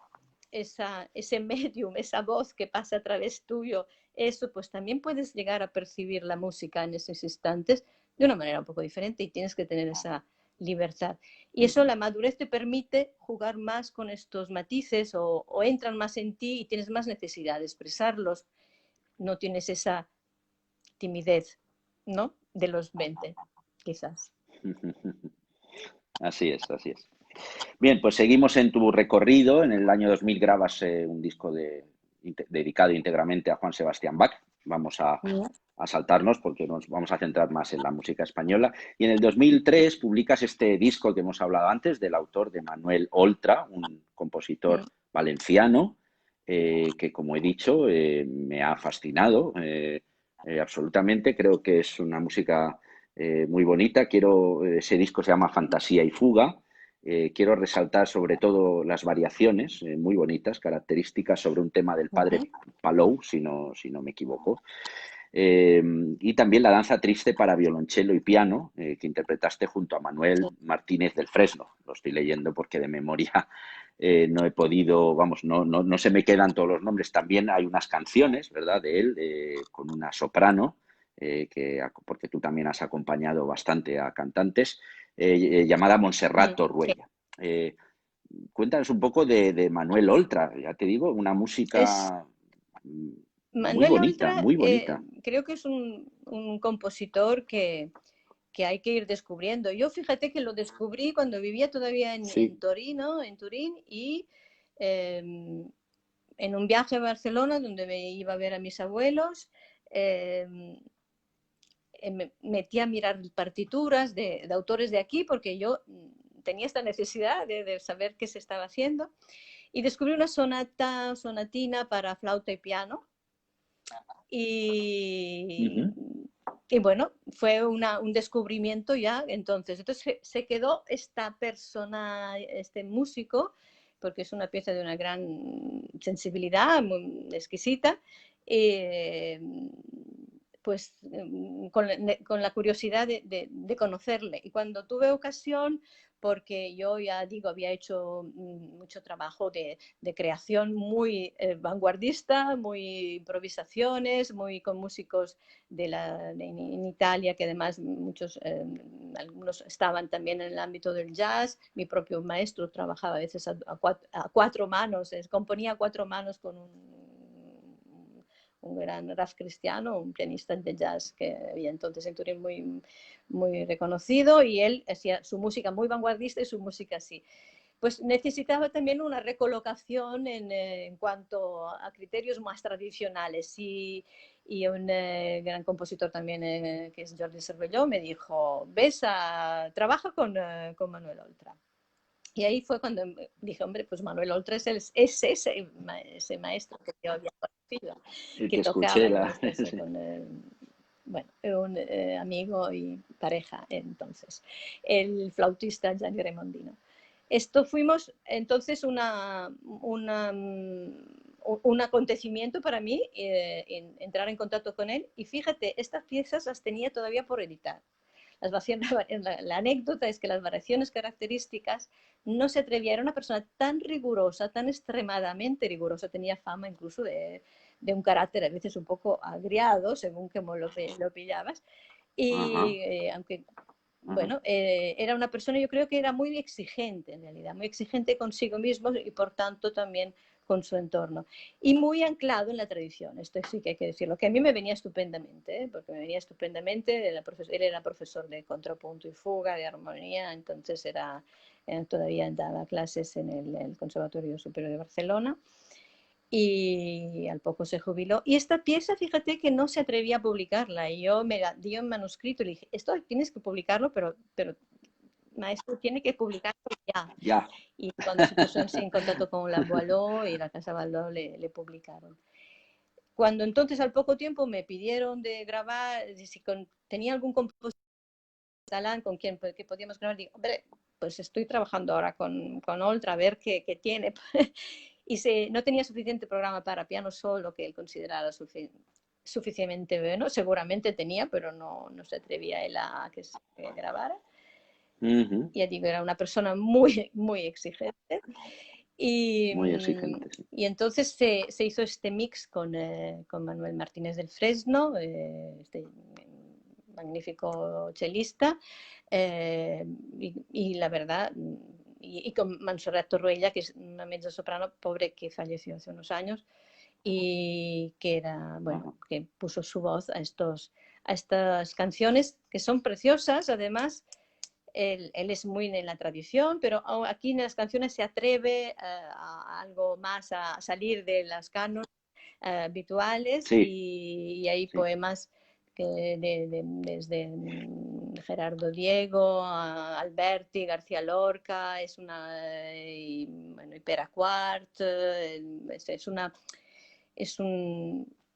[SPEAKER 1] ese medium, esa voz que pasa a través tuyo, eso pues también puedes llegar a percibir la música en esos instantes de una manera un poco diferente y tienes que tener esa libertad. Y eso, la madurez te permite jugar más con estos matices o entran más en ti y tienes más necesidad de expresarlos. No tienes esa timidez, ¿no? De los 20, quizás.
[SPEAKER 2] Así es, así es. Bien, pues seguimos en tu recorrido. En el año 2000 grabas un disco dedicado íntegramente a Juan Sebastián Bach. Vamos a saltarnos porque nos vamos a centrar más en la música española. Y en el 2003 publicas este disco que hemos hablado antes del autor de Manuel Oltra, un compositor valenciano que, como he dicho, me ha fascinado absolutamente. Creo que es una música muy bonita. Ese disco se llama Fantasía y Fuga. Quiero resaltar sobre todo las variaciones muy bonitas, características sobre un tema del padre Palou, si no me equivoco. Y también la danza triste para violonchelo y piano, que interpretaste junto a Manuel Martínez del Fresno. Lo estoy leyendo porque de memoria no he podido, vamos, no se me quedan todos los nombres. También hay unas canciones, ¿verdad?, de él, con una soprano, porque tú también has acompañado bastante a cantantes. llamada Montserrat
[SPEAKER 1] Sí.
[SPEAKER 2] Torruella. Cuéntanos un poco de Manuel Oltra, ya te digo, una
[SPEAKER 1] Es,
[SPEAKER 2] música muy
[SPEAKER 1] Manuel
[SPEAKER 2] bonita,
[SPEAKER 1] Oltra
[SPEAKER 2] muy bonita.
[SPEAKER 1] creo que es un compositor que hay que ir descubriendo. Yo fíjate que lo descubrí cuando vivía todavía
[SPEAKER 2] Sí.
[SPEAKER 1] Torino, en Turín, y eh, en un viaje a Barcelona donde me iba a ver a mis abuelos, eh, me metí a mirar partituras de autores de aquí porque yo tenía esta necesidad de saber qué se estaba haciendo y descubrí una sonatina para flauta y piano y,
[SPEAKER 2] Ujú.
[SPEAKER 1] y bueno, fue un descubrimiento ya entonces. Entonces se quedó esta persona, este músico, porque es una pieza de una gran sensibilidad, muy exquisita, eh, pues con la curiosidad de conocerle. Y cuando tuve ocasión, porque yo ya digo, había hecho mucho trabajo de creación muy vanguardista, muy improvisaciones, muy con músicos en Italia, que además muchos, algunos estaban también en el ámbito del jazz. Mi propio maestro trabajaba a veces a cuatro manos, componía a cuatro manos con un gran Raf Cristiano, un pianista de jazz que había entonces en Turín muy reconocido, y él hacía su música muy vanguardista y su música así. Pues necesitaba también una recolocación en cuanto a criterios más tradicionales y un gran compositor también que es Jordi Cervelló me dijo, trabaja con Manuel Oltra. Y ahí fue cuando dije, hombre, pues Manuel Oltra ese maestro que yo había conocido,
[SPEAKER 2] El
[SPEAKER 1] que
[SPEAKER 2] que escuché
[SPEAKER 1] tocaba
[SPEAKER 2] la...
[SPEAKER 1] entonces
[SPEAKER 2] sí.
[SPEAKER 1] con bueno, un amigo y pareja entonces, el flautista Gianni Remondino. Esto fuimos entonces un acontecimiento para mí, entrar en contacto con él, y fíjate, estas piezas las tenía todavía por editar. La anécdota es que las variaciones características no se atrevía, era una persona tan rigurosa, tan extremadamente rigurosa, tenía fama incluso de un carácter a veces un poco agriado, según como lo pillabas, y
[SPEAKER 2] Ajá,
[SPEAKER 1] aunque
[SPEAKER 2] ajá.
[SPEAKER 1] bueno, era una persona, yo creo que era muy exigente en realidad, muy exigente consigo mismo y por tanto también con su entorno. Y muy anclado en la tradición, esto sí que hay que decirlo, que a mí me venía estupendamente, porque me venía estupendamente, él era profesor de contrapunto y fuga, de armonía, entonces todavía daba clases en el Conservatorio Superior de Barcelona y al poco se jubiló. Y esta pieza, fíjate que no se atrevía a publicarla. Y yo me la dio en manuscrito y le dije, esto tienes que publicarlo, pero maestro, tiene que publicarlo ya.
[SPEAKER 2] Ya.
[SPEAKER 1] Y cuando se puso en contacto con la Boileau y la Casa Baldó, le publicaron. Cuando entonces al poco tiempo me pidieron de grabar, si tenía algún compositor catalán con quien que podíamos grabar, digo, hombre, pues estoy trabajando ahora con Oltra, a ver qué tiene. Y no tenía suficiente programa para piano solo que él considerara suficientemente bueno. Seguramente tenía, pero no se atrevía él a que se grabara.
[SPEAKER 2] Ujú.
[SPEAKER 1] Ya digo, era una persona muy exigente. Y,
[SPEAKER 2] Muy exigente, sí.
[SPEAKER 1] y entonces se hizo este mix con Manuel Martínez del Fresno, este magnífico chelista, y la verdad, y con Montserrat Torruella, que es una mezzosoprano pobre que falleció hace unos años y que era, bueno,
[SPEAKER 2] Ajá.
[SPEAKER 1] que puso su voz a estas canciones que son preciosas, además. Él es muy en la tradición, pero aquí en las canciones se atreve a algo más, a salir de las cánones habituales
[SPEAKER 2] Sí,
[SPEAKER 1] y hay
[SPEAKER 2] sí,
[SPEAKER 1] poemas desde Gerardo Diego, a Alberti, García Lorca, y, bueno, y Pere Quart, es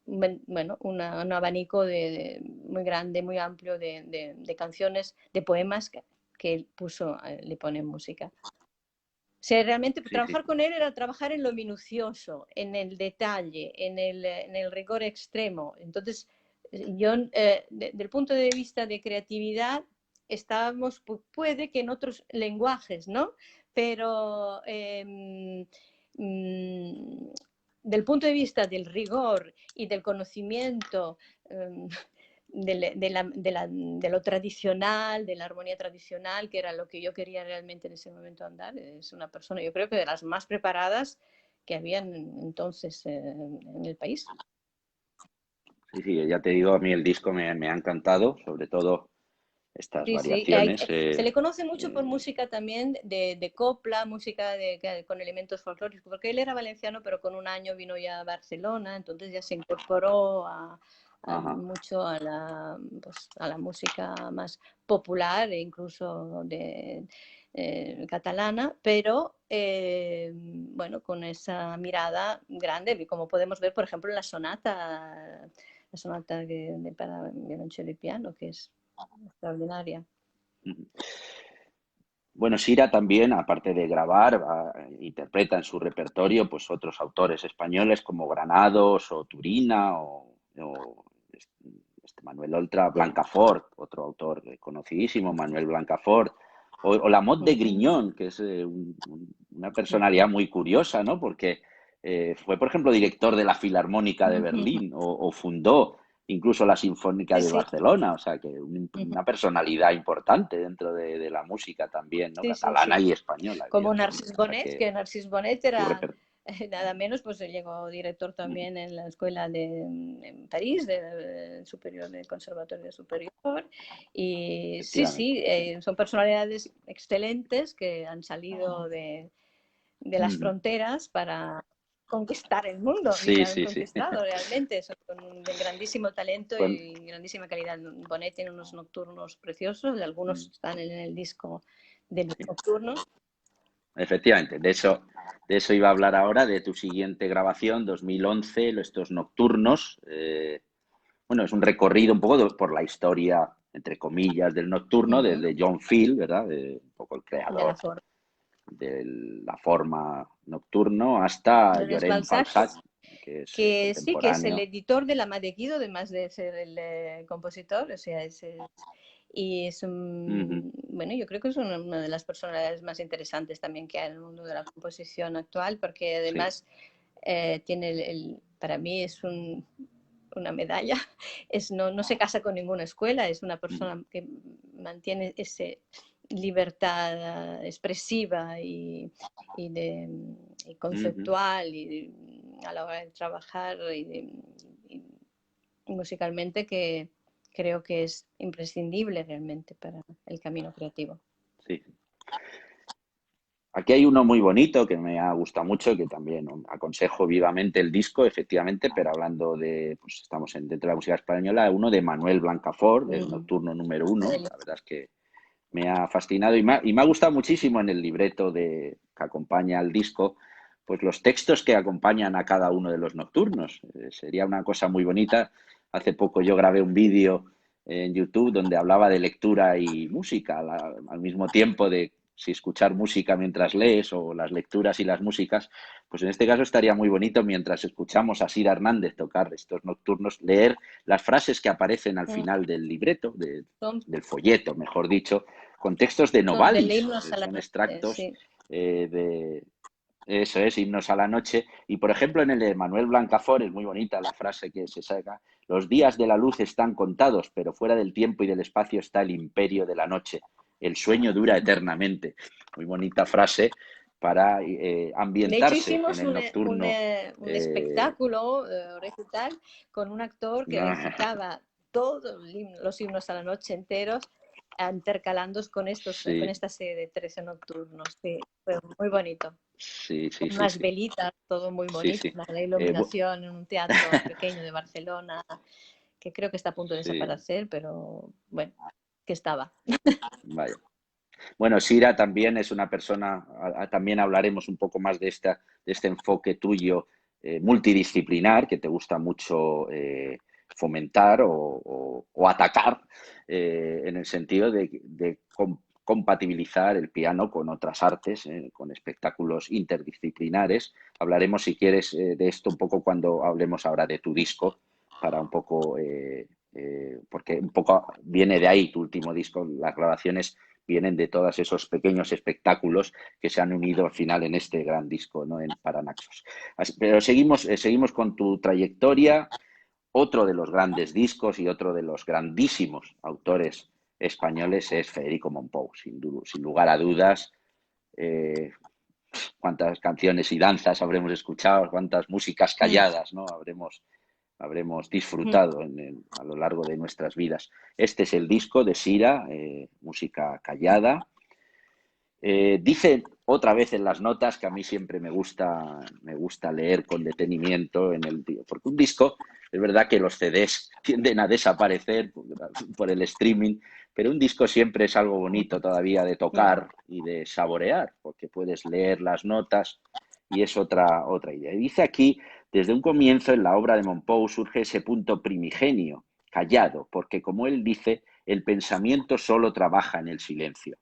[SPEAKER 1] bueno, un abanico muy grande, muy amplio de canciones, de poemas que él puso, le pone música. O sea, realmente
[SPEAKER 2] sí, sí.
[SPEAKER 1] trabajar con él era trabajar en lo minucioso, en el detalle, en el rigor extremo. Entonces, yo, del punto de vista de creatividad, estábamos, puede que en otros lenguajes, ¿no? Pero del punto de vista del rigor y del conocimiento de lo tradicional, de la armonía tradicional, que era lo que yo quería realmente en ese momento andar. Es una persona, yo creo que de las más preparadas que habían entonces en el país.
[SPEAKER 2] Sí, sí, ya te digo, a mí el disco me ha encantado, sobre todo estas
[SPEAKER 1] Sí, sí.
[SPEAKER 2] variaciones.
[SPEAKER 1] Se le conoce mucho por música también de copla, música con elementos folclóricos, porque él era valenciano, pero con un año vino ya a Barcelona, entonces ya se incorporó mucho pues, a la música más popular e incluso catalana, pero bueno, con esa mirada grande, como podemos ver, por ejemplo, en la sonata para violonchelo y piano, que es extraordinaria.
[SPEAKER 2] Bueno, Sira también, aparte de grabar, interpreta en su repertorio pues otros autores españoles como Granados o Turina o Manuel Oltra, Blancafort, otro autor conocidísimo, Manuel Blancafort, o Lamotte de Grignon, que es una personalidad muy curiosa, ¿no? Porque fue, por ejemplo, director de la Filarmónica de Berlín o fundó incluso la Sinfónica de
[SPEAKER 1] Sí.
[SPEAKER 2] Barcelona, o sea que una personalidad importante dentro de la música también, ¿no?
[SPEAKER 1] Sí, sí,
[SPEAKER 2] Catalana
[SPEAKER 1] sí.
[SPEAKER 2] y española,
[SPEAKER 1] Como
[SPEAKER 2] evidentemente.
[SPEAKER 1] Narcís
[SPEAKER 2] O sea
[SPEAKER 1] Bonet, que Narcís Bonet era
[SPEAKER 2] reper-
[SPEAKER 1] nada menos, pues llegó director también en la escuela en París, superior, del Conservatorio Superior. Y sí,
[SPEAKER 2] efectivamente.
[SPEAKER 1] sí, son personalidades excelentes que han salido de las fronteras para conquistar el mundo y
[SPEAKER 2] Sí,
[SPEAKER 1] lo han
[SPEAKER 2] sí, sí.
[SPEAKER 1] conquistado realmente. Son de grandísimo talento
[SPEAKER 2] Bueno,
[SPEAKER 1] y grandísima calidad. Bonet tiene unos nocturnos preciosos, algunos están en el disco de los
[SPEAKER 2] sí.
[SPEAKER 1] nocturnos.
[SPEAKER 2] Efectivamente, de eso iba a hablar ahora, de tu siguiente grabación, 2011, estos nocturnos. Bueno, es un recorrido un poco por la historia, entre comillas, del nocturno, desde John Field, ¿verdad? Un poco el
[SPEAKER 1] De la
[SPEAKER 2] creador
[SPEAKER 1] forma.
[SPEAKER 2] de la forma nocturno, hasta
[SPEAKER 1] Lorenz
[SPEAKER 2] Llorenç
[SPEAKER 1] Balzac,
[SPEAKER 2] Balzac, que es
[SPEAKER 1] que sí, que es el
[SPEAKER 2] contemporáneo.
[SPEAKER 1] editor de La Mà de Guido, además de ser el compositor, o sea, y es bueno, yo creo que es una de las personalidades más interesantes también que hay en el mundo de la composición actual, porque
[SPEAKER 2] Sí.
[SPEAKER 1] además tiene para mí es una medalla, no se casa con ninguna escuela, es una persona que mantiene esa libertad expresiva y conceptual y a la hora de trabajar y musicalmente, que creo que es imprescindible realmente para el camino creativo.
[SPEAKER 2] Sí. Aquí hay uno muy bonito que me ha gustado mucho, que también aconsejo vivamente el disco, efectivamente, pero hablando de, pues estamos dentro de la música española, uno de Manuel Blancafort, del Nocturno número 1. La verdad es que me ha fascinado y me ha gustado muchísimo en el libreto que acompaña al disco, pues los textos que acompañan a cada uno de los nocturnos. Sería una cosa muy bonita. Hace poco yo grabé un vídeo en YouTube donde hablaba de lectura y música al mismo tiempo, de si escuchar música mientras lees o las lecturas y las músicas. Pues en este caso estaría muy bonito, mientras escuchamos a Sira Hernández tocar estos nocturnos, leer las frases que aparecen al final del libreto,
[SPEAKER 1] Son,
[SPEAKER 2] del folleto, mejor dicho, con textos de
[SPEAKER 1] son del
[SPEAKER 2] Novalis,
[SPEAKER 1] himno a la
[SPEAKER 2] son
[SPEAKER 1] noche,
[SPEAKER 2] extractos
[SPEAKER 1] sí.
[SPEAKER 2] de, eso es, himnos a la noche. Y por ejemplo, en el de Manuel Blancafort es muy bonita la frase que se saca: los días de la luz están contados, pero fuera del tiempo y del espacio está el imperio de la noche. El sueño dura eternamente. Muy bonita frase para
[SPEAKER 1] De hecho,
[SPEAKER 2] ambientarse en
[SPEAKER 1] hicimos
[SPEAKER 2] el nocturno.
[SPEAKER 1] un espectáculo recital con un actor que recitaba todos los himnos a la noche enteros, intercalándolos con
[SPEAKER 2] Sí,
[SPEAKER 1] esta serie de 13 nocturnos. Sí, fue muy bonito.
[SPEAKER 2] sí, sí,
[SPEAKER 1] Con
[SPEAKER 2] sí,
[SPEAKER 1] unas
[SPEAKER 2] sí,
[SPEAKER 1] velitas, todo muy
[SPEAKER 2] sí,
[SPEAKER 1] bonito,
[SPEAKER 2] sí.
[SPEAKER 1] una iluminación en un teatro pequeño de Barcelona, que creo que está a punto de
[SPEAKER 2] Sí,
[SPEAKER 1] desaparecer, pero bueno, que estaba.
[SPEAKER 2] vaya. Bueno, Sira también es una persona, también hablaremos un poco más de este enfoque tuyo multidisciplinar, que te gusta mucho fomentar o atacar, en el sentido de compatibilizar el piano con otras artes, con espectáculos interdisciplinares. Hablaremos, si quieres, de esto un poco cuando hablemos ahora de tu disco, para un poco, porque un poco viene de ahí tu último disco, las grabaciones vienen de todos esos pequeños espectáculos que se han unido al final en este gran disco, ¿no? Para Naxos. Pero seguimos con tu trayectoria. otro de los grandes discos y otro de los grandísimos autores españoles es Federico Mompou, sin lugar a dudas. Cuántas canciones y danzas habremos escuchado, cuántas músicas calladas, ¿no? Habremos disfrutado a lo largo de nuestras vidas. Este es el disco de Sira, música callada. Dice otra vez en las notas que a mí siempre me gusta leer con detenimiento porque un disco, es verdad que los CDs tienden a desaparecer por el streaming, pero un disco siempre es algo bonito todavía de tocar y de saborear, porque puedes leer las notas y es otra idea. Y dice aquí, desde un comienzo en la obra de Mompou surge ese punto primigenio, callado, porque como él dice, el pensamiento solo trabaja en el silencio.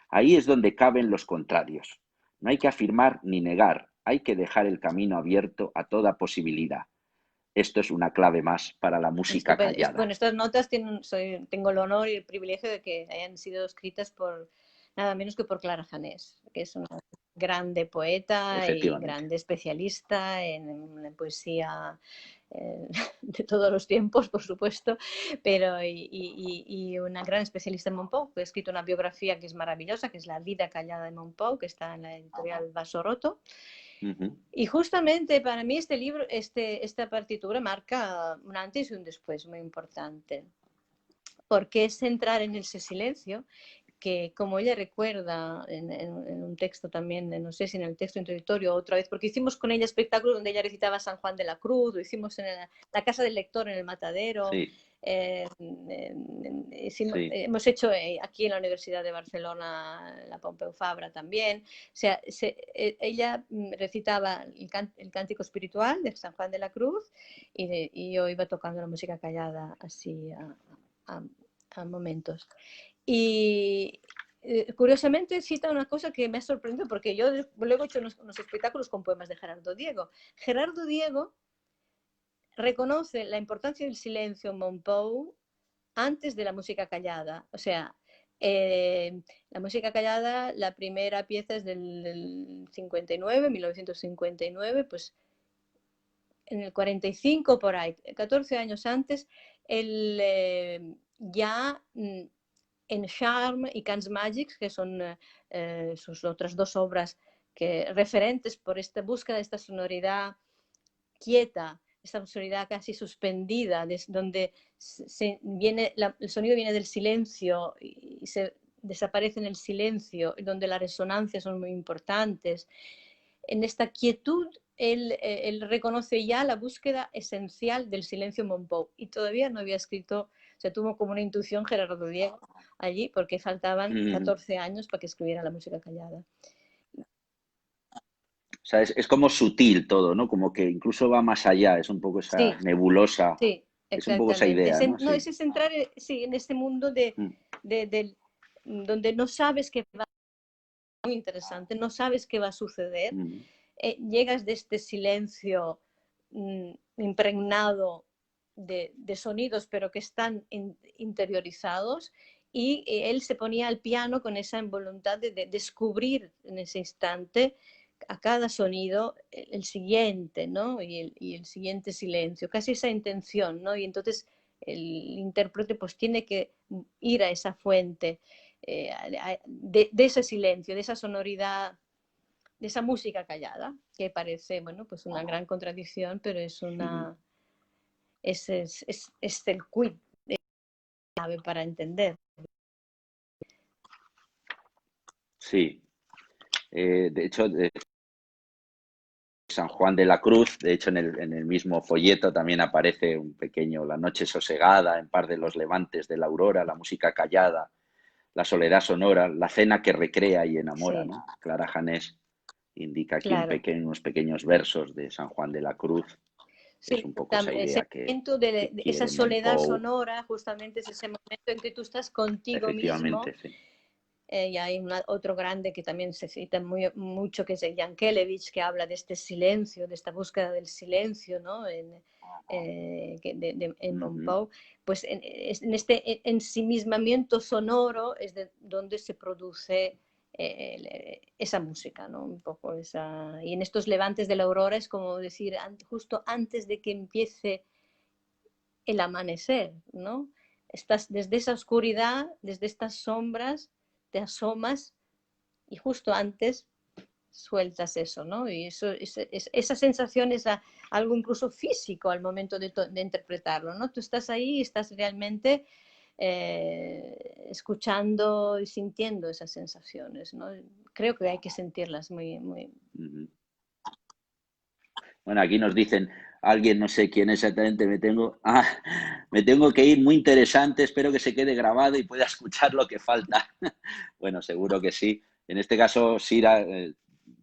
[SPEAKER 2] Ahí es donde caben los contrarios. No hay que afirmar ni negar, hay que dejar el camino abierto a toda posibilidad. Esto es una clave más para la música callada.
[SPEAKER 1] Bueno, estas notas tengo el honor y el privilegio de que hayan sido escritas por nada menos que por Clara Janés, que es una grande poeta y grande especialista en poesía de todos los tiempos, por supuesto, pero y una gran especialista en Mompou, que ha escrito una biografía que es maravillosa, que es La vida callada de Mompou, que está en la editorial Vaso Roto. Y justamente para mí este libro, esta partitura marca un antes y un después muy importante, porque es entrar en ese silencio que, como ella recuerda en un texto también, no sé si en el texto introductorio otra vez, porque hicimos con ella espectáculos donde ella recitaba San Juan de la Cruz, lo hicimos en la Casa del Lector en el Matadero.
[SPEAKER 2] Sí.
[SPEAKER 1] Hemos hecho aquí en la Universidad de Barcelona, la Pompeu Fabra también. O sea, ella recitaba el cántico espiritual de San Juan de la Cruz y yo iba tocando la música callada así a momentos. Y curiosamente cita una cosa que me ha sorprendido, porque yo luego he hecho unos espectáculos con poemas de Gerardo Diego. Gerardo Diego reconoce la importancia del silencio en Mompou antes de la música callada. O sea, la música callada, la primera pieza es del 59, 1959, pues en el 45 por ahí, 14 años antes, él ya en Charme y Cants Màgics, que son sus otras dos obras referentes por esta búsqueda de esta sonoridad quieta, esta sonoridad casi suspendida, donde el sonido viene del silencio y se desaparece en el silencio, donde las resonancias son muy importantes. En esta quietud, él reconoce ya la búsqueda esencial del silencio en Mompou y todavía no había escrito, se tuvo como una intuición Gerardo Diego allí porque faltaban 14 años para que escribiera la música callada.
[SPEAKER 2] O sea, es como sutil todo, ¿no? Como que incluso va más allá, es un poco esa nebulosa.
[SPEAKER 1] Sí,
[SPEAKER 2] es un poco esa idea, ¿no?
[SPEAKER 1] No, es entrar en este mundo donde no sabes qué va a ser muy interesante, no sabes qué va a suceder. Llegas de este silencio impregnado de sonidos, pero que están interiorizados, y él se ponía al piano con esa voluntad de descubrir en ese instante a cada sonido el siguiente, ¿no? Y el siguiente silencio, casi esa intención, ¿no? Y entonces el intérprete pues tiene que ir a esa fuente de ese silencio, de esa sonoridad, de esa música callada, que parece, bueno, pues una gran contradicción, pero es una es el quid clave para entender.
[SPEAKER 2] Sí. De hecho, San Juan de la Cruz, de hecho en el mismo folleto también aparece un pequeño La noche sosegada, En par de los levantes de la aurora, la música callada, la soledad sonora, la cena que recrea y enamora, ¿no? Clara Janés indica aquí unos pequeños versos de San Juan de la Cruz.
[SPEAKER 1] Sí,
[SPEAKER 2] es un poco esa idea
[SPEAKER 1] de esa soledad sonora, justamente es ese momento en que tú estás contigo mismo.
[SPEAKER 2] Sí.
[SPEAKER 1] Y hay otro grande que también se cita mucho, que es Yankelevich, que habla de este silencio, de esta búsqueda del silencio, ¿no? En Mompou. Pues en este ensimismamiento sonoro es donde se produce esa música, ¿no? Un poco esa. Y en estos levantes de la aurora es como decir, justo antes de que empiece el amanecer, ¿no? Estás desde esa oscuridad, desde estas sombras, te asomas y justo antes sueltas eso, ¿no? Y esa sensación es algo incluso físico al momento de interpretarlo, ¿no? Tú estás ahí y estás realmente escuchando y sintiendo esas sensaciones, ¿no? Creo que hay que sentirlas muy, muy...
[SPEAKER 2] Bueno, aquí nos dicen, alguien, no sé quién exactamente, me tengo que ir, muy interesante, espero que se quede grabado y pueda escuchar lo que falta. Bueno, seguro que sí. En este caso, Sira,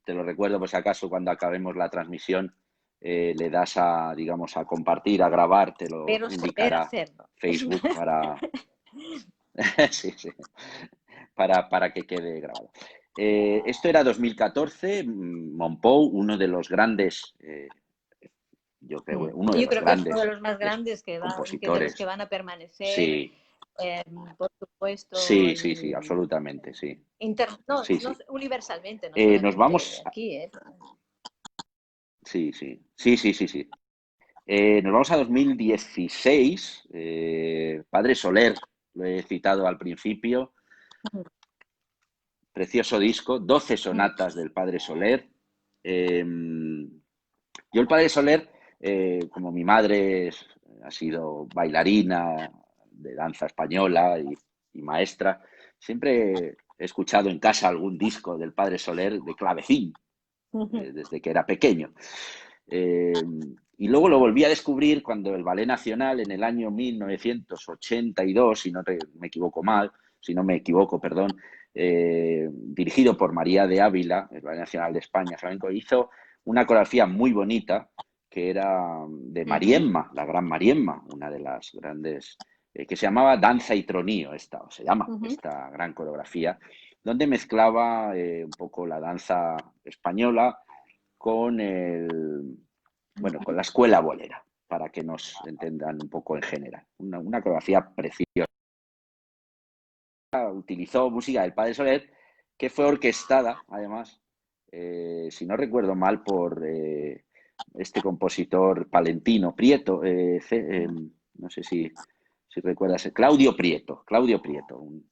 [SPEAKER 2] te lo recuerdo por si acaso, cuando acabemos la transmisión, le das a, digamos, a compartir, a grabar, te lo
[SPEAKER 1] Pero saber
[SPEAKER 2] indicará
[SPEAKER 1] hacerlo.
[SPEAKER 2] Facebook para, sí, sí, para que quede grabado. Esto era 2014, Monpou, uno de los grandes, yo creo, uno de
[SPEAKER 1] Yo
[SPEAKER 2] los
[SPEAKER 1] creo que es uno de
[SPEAKER 2] grandes
[SPEAKER 1] los más grandes de los que
[SPEAKER 2] compositores.
[SPEAKER 1] van a permanecer,
[SPEAKER 2] Sí,
[SPEAKER 1] por supuesto,
[SPEAKER 2] sí, sí, sí, absolutamente, sí.
[SPEAKER 1] no,
[SPEAKER 2] Sí,
[SPEAKER 1] no,
[SPEAKER 2] sí.
[SPEAKER 1] universalmente, no
[SPEAKER 2] Nos
[SPEAKER 1] solamente
[SPEAKER 2] vamos,
[SPEAKER 1] aquí.
[SPEAKER 2] sí, sí, sí, sí, sí, sí. Nos vamos a 2016, Padre Soler, lo he citado al principio, precioso disco, 12 sonatas del Padre Soler. Yo el Padre Soler, como mi madre ha sido bailarina de danza española y maestra, siempre he escuchado en casa algún disco del Padre Soler de clavecín, desde que era pequeño. Y luego lo volví a descubrir cuando el Ballet Nacional, en el año 1982, si no me equivoco mal, si no me equivoco, perdón, dirigido por María de Ávila, el Ballet Nacional de España, flamenco, hizo una coreografía muy bonita que era de Mariemma, la gran Mariemma, una de las grandes, que se llamaba Danza y Tronío, o se llama esta gran coreografía, donde mezclaba un poco la danza española con con la escuela bolera, para que nos entendan un poco en general. Una coreografía preciosa. Utilizó música del Padre Soler, que fue orquestada, además, si no recuerdo mal, por este compositor palentino, Prieto, no sé si recuerdas, Claudio Prieto, un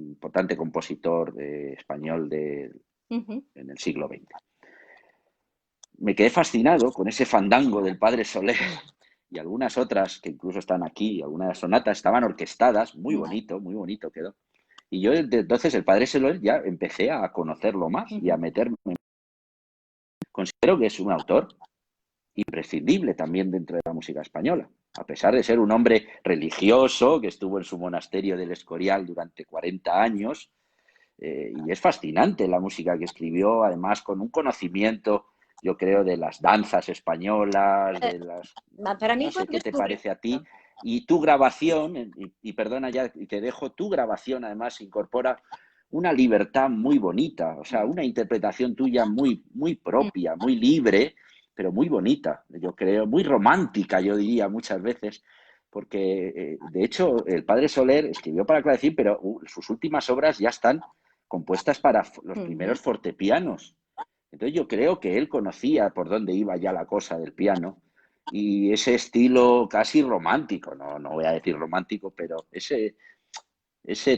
[SPEAKER 2] importante compositor español en el siglo XX. Me quedé fascinado con ese fandango del Padre Soler y algunas otras que incluso están aquí, algunas sonatas estaban orquestadas, muy bonito quedó. Y yo entonces el Padre Soler ya empecé a conocerlo más y a meterme. Considero que es un autor imprescindible también dentro de la música española, a pesar de ser un hombre religioso que estuvo en su monasterio del Escorial durante 40 años. Y es fascinante la música que escribió, además con un conocimiento, yo creo, de las danzas españolas,
[SPEAKER 1] Para mí
[SPEAKER 2] no
[SPEAKER 1] fue
[SPEAKER 2] sé
[SPEAKER 1] un
[SPEAKER 2] qué te parece a ti.
[SPEAKER 1] descubrimiento.
[SPEAKER 2] Y tu grabación, y perdona ya, y te dejo, tu grabación además incorpora una libertad muy bonita, o sea, una interpretación tuya muy, muy propia, muy libre, pero muy bonita, yo creo, muy romántica, yo diría muchas veces, porque de hecho el Padre Soler escribió para clavecín, pero sus últimas obras ya están compuestas para los primeros fortepianos. Entonces yo creo que él conocía por dónde iba ya la cosa del piano y ese estilo casi romántico, no voy a decir romántico, pero ese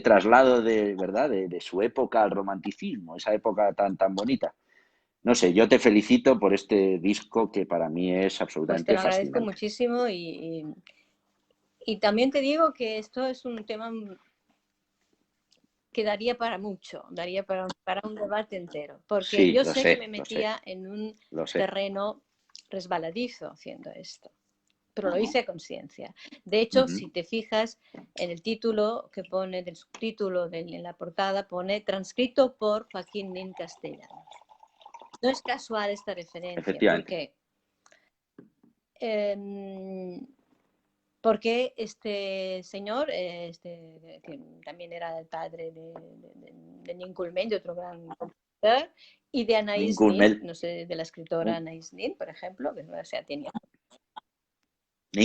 [SPEAKER 2] traslado de, ¿verdad? De su época al romanticismo, esa época tan bonita. No sé, yo te felicito por este disco que para mí es
[SPEAKER 1] Pues te
[SPEAKER 2] absolutamente
[SPEAKER 1] lo agradezco
[SPEAKER 2] fascinante.
[SPEAKER 1] muchísimo y también te digo que esto es un tema que daría para mucho, daría para un debate entero, porque
[SPEAKER 2] Sí,
[SPEAKER 1] yo sé que me
[SPEAKER 2] lo sé,
[SPEAKER 1] metía en un
[SPEAKER 2] lo sé.
[SPEAKER 1] terreno resbaladizo haciendo esto, pero lo hice a conciencia. De
[SPEAKER 2] Uh
[SPEAKER 1] hecho,
[SPEAKER 2] -huh.
[SPEAKER 1] si te fijas en el título que pone, del subtítulo en la portada, pone transcrito por Joaquín Nin Castellanos. No es casual esta referencia,
[SPEAKER 2] Efectivamente.
[SPEAKER 1] porque este señor, que también era el padre de Nin Culmen, de otro gran compositor, y de Anaïs Nin,
[SPEAKER 2] Nin
[SPEAKER 1] no sé, de la escritora Anaïs Nin, por ejemplo, que o sea, tenía...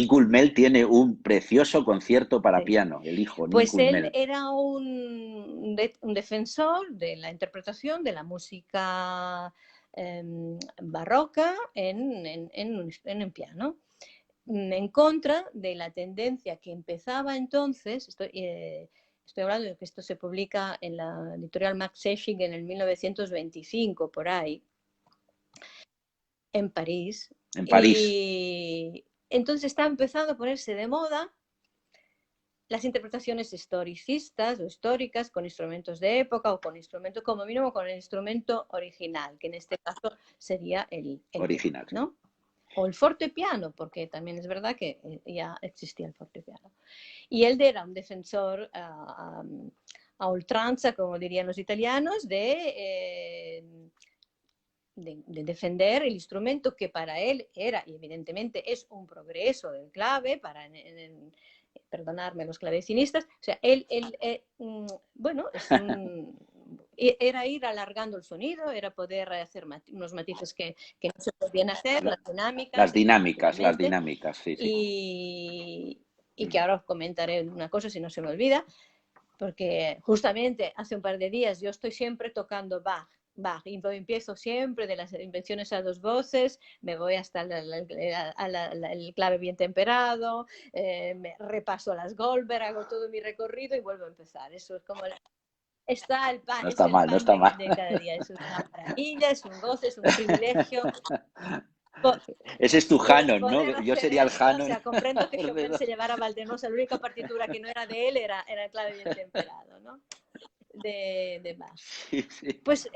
[SPEAKER 2] Culmel tiene un precioso concierto para
[SPEAKER 1] Sí.
[SPEAKER 2] piano, el hijo Nin
[SPEAKER 1] Pues él
[SPEAKER 2] Culmel.
[SPEAKER 1] era un defensor de la interpretación de la música barroca en piano. en contra de la tendencia que empezaba entonces. Estoy hablando de que esto se publica en la editorial Max Esching en el 1925, por ahí, en París.
[SPEAKER 2] En París.
[SPEAKER 1] Y entonces está empezando a ponerse de moda las interpretaciones historicistas o históricas con instrumentos de época o con instrumentos, como mínimo, con el instrumento original, que en este caso sería el
[SPEAKER 2] original,
[SPEAKER 1] piano, ¿no? O el fortepiano, porque también es verdad que ya existía el fortepiano. Y él era un defensor a ultranza, como dirían los italianos, de defender el instrumento que para él era, y evidentemente es un progreso del clave, para perdonarme los clavecinistas, o sea, bueno, era ir alargando el sonido, era poder hacer unos matices que no se podían hacer, las dinámicas.
[SPEAKER 2] Las dinámicas, sí.
[SPEAKER 1] Y que ahora os comentaré una cosa si no se me olvida, porque justamente hace un par de días yo estoy siempre tocando Bach, y empiezo siempre de las invenciones a dos voces, me voy hasta el clave bien temperado, me repaso las Goldberg, hago todo mi recorrido y vuelvo a empezar. Eso es como está el pan,
[SPEAKER 2] no está mal, no está mal.
[SPEAKER 1] de cada día. Es una maravilla, es un goce, es un privilegio.
[SPEAKER 2] Ese es tu Hanon, ¿no? Yo sería el Hanon.
[SPEAKER 1] O sea, comprendo que Chopin se llevara a Valdemosa, la única partitura que no era de él era el clave bien temperado, ¿no? De Bach.
[SPEAKER 2] Sí.
[SPEAKER 1] Pues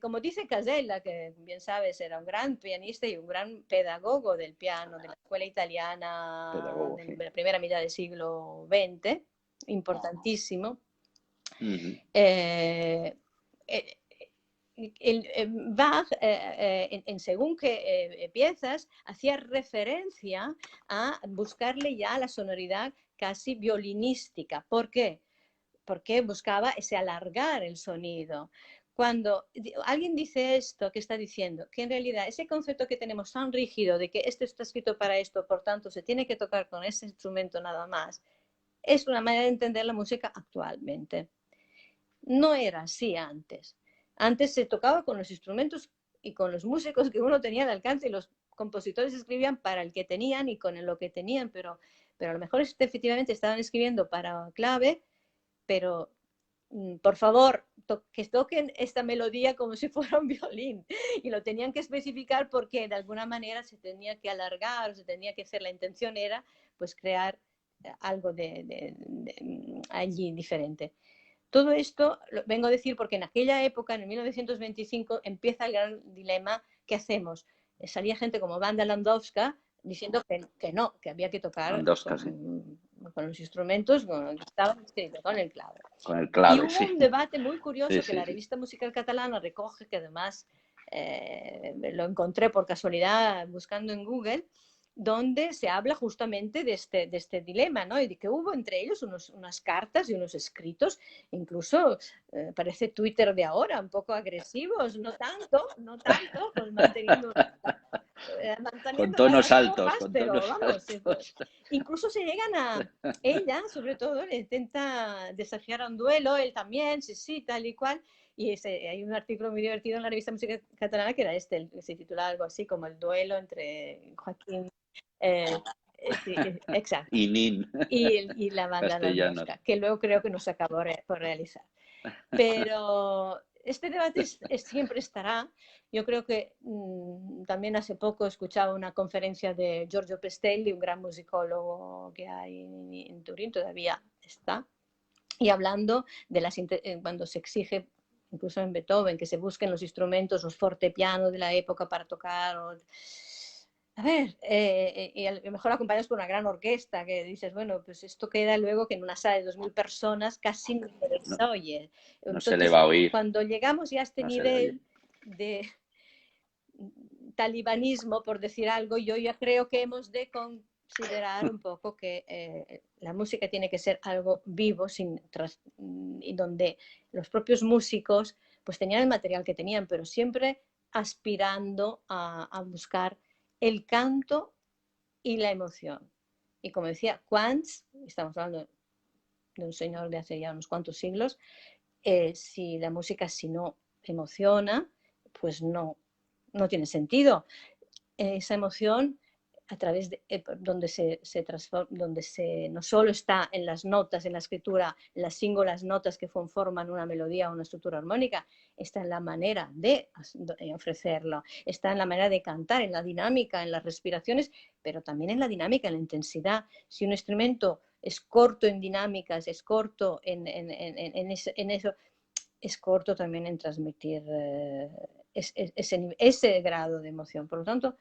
[SPEAKER 1] como dice Casella, que bien sabes era un gran pianista y un gran pedagogo del piano de la escuela italiana de la primera mitad del siglo XX, importantísimo. Bach, en según qué piezas, hacía referencia a buscarle ya la sonoridad casi violinística. ¿Por qué? Porque buscaba ese alargar el sonido. Cuando alguien dice esto, ¿qué está diciendo? Que en realidad ese concepto que tenemos tan rígido de que esto está escrito para esto, por tanto se tiene que tocar con ese instrumento nada más, es una manera de entender la música actualmente. No era así antes. Antes se tocaba con los instrumentos y con los músicos que uno tenía al alcance, y los compositores escribían para el que tenían y con lo que tenían, pero a lo mejor efectivamente estaban escribiendo para clave, pero por favor, que toquen esta melodía como si fuera un violín, y lo tenían que especificar porque de alguna manera se tenía que alargar o se tenía que hacer, la intención era pues crear algo allí diferente. Todo esto lo vengo a decir porque en aquella época, en 1925, empieza el gran dilema: ¿qué hacemos? Salía gente como Wanda Landowska diciendo que no, que había que tocar con los instrumentos con el clave.
[SPEAKER 2] Con el clave,
[SPEAKER 1] y hubo un debate muy curioso que la revista musical catalana recoge, que además lo encontré por casualidad buscando en Google, donde se habla justamente de este dilema, ¿no? Y de que hubo entre ellos unas cartas y unos escritos, incluso parece Twitter de ahora, un poco agresivos, no tanto, pues manteniendo
[SPEAKER 2] con tonos altos,
[SPEAKER 1] copas, pero vamos, incluso se llegan a ella, sobre todo, le intenta desafiar a un duelo, él también, sí, tal y cual. Y hay un artículo muy divertido en la revista Música Catalana que era se titula algo así como El duelo entre Joaquín sí, exacto.
[SPEAKER 2] y Nin.
[SPEAKER 1] Y la banda Landowska, que luego creo que no se acabó por realizar. Pero este debate siempre estará. Yo creo que también hace poco escuchaba una conferencia de Giorgio Pestelli, un gran musicólogo que hay en Turín, todavía está, y hablando de cuando se exige, incluso en Beethoven, que se busquen los instrumentos, los fortepianos de la época para tocar. A ver, y a lo mejor acompañados por una gran orquesta, que dices, bueno, pues esto queda luego que en una sala de 2000 personas casi no se oye.
[SPEAKER 2] Entonces, no se le va a oír.
[SPEAKER 1] Cuando llegamos ya a este nivel de talibanismo, por decir algo, yo ya creo que hemos de considerar un poco que la música tiene que ser algo vivo, y donde los propios músicos pues tenían el material que tenían, pero siempre aspirando a buscar el canto y la emoción. Y como decía Quantz, estamos hablando de un señor de hace ya unos cuantos siglos, si la música si no emociona, pues no tiene sentido. Esa emoción a través de donde se transforma, no solo está en las notas, en la escritura, las las notas que conforman una melodía o una estructura armónica, está en la manera de ofrecerlo, está en la manera de cantar, en la dinámica, en las respiraciones, pero también en la dinámica, en la intensidad. Si un instrumento es corto en dinámicas, es corto en eso, es corto también en transmitir ese grado de emoción. Por lo tanto,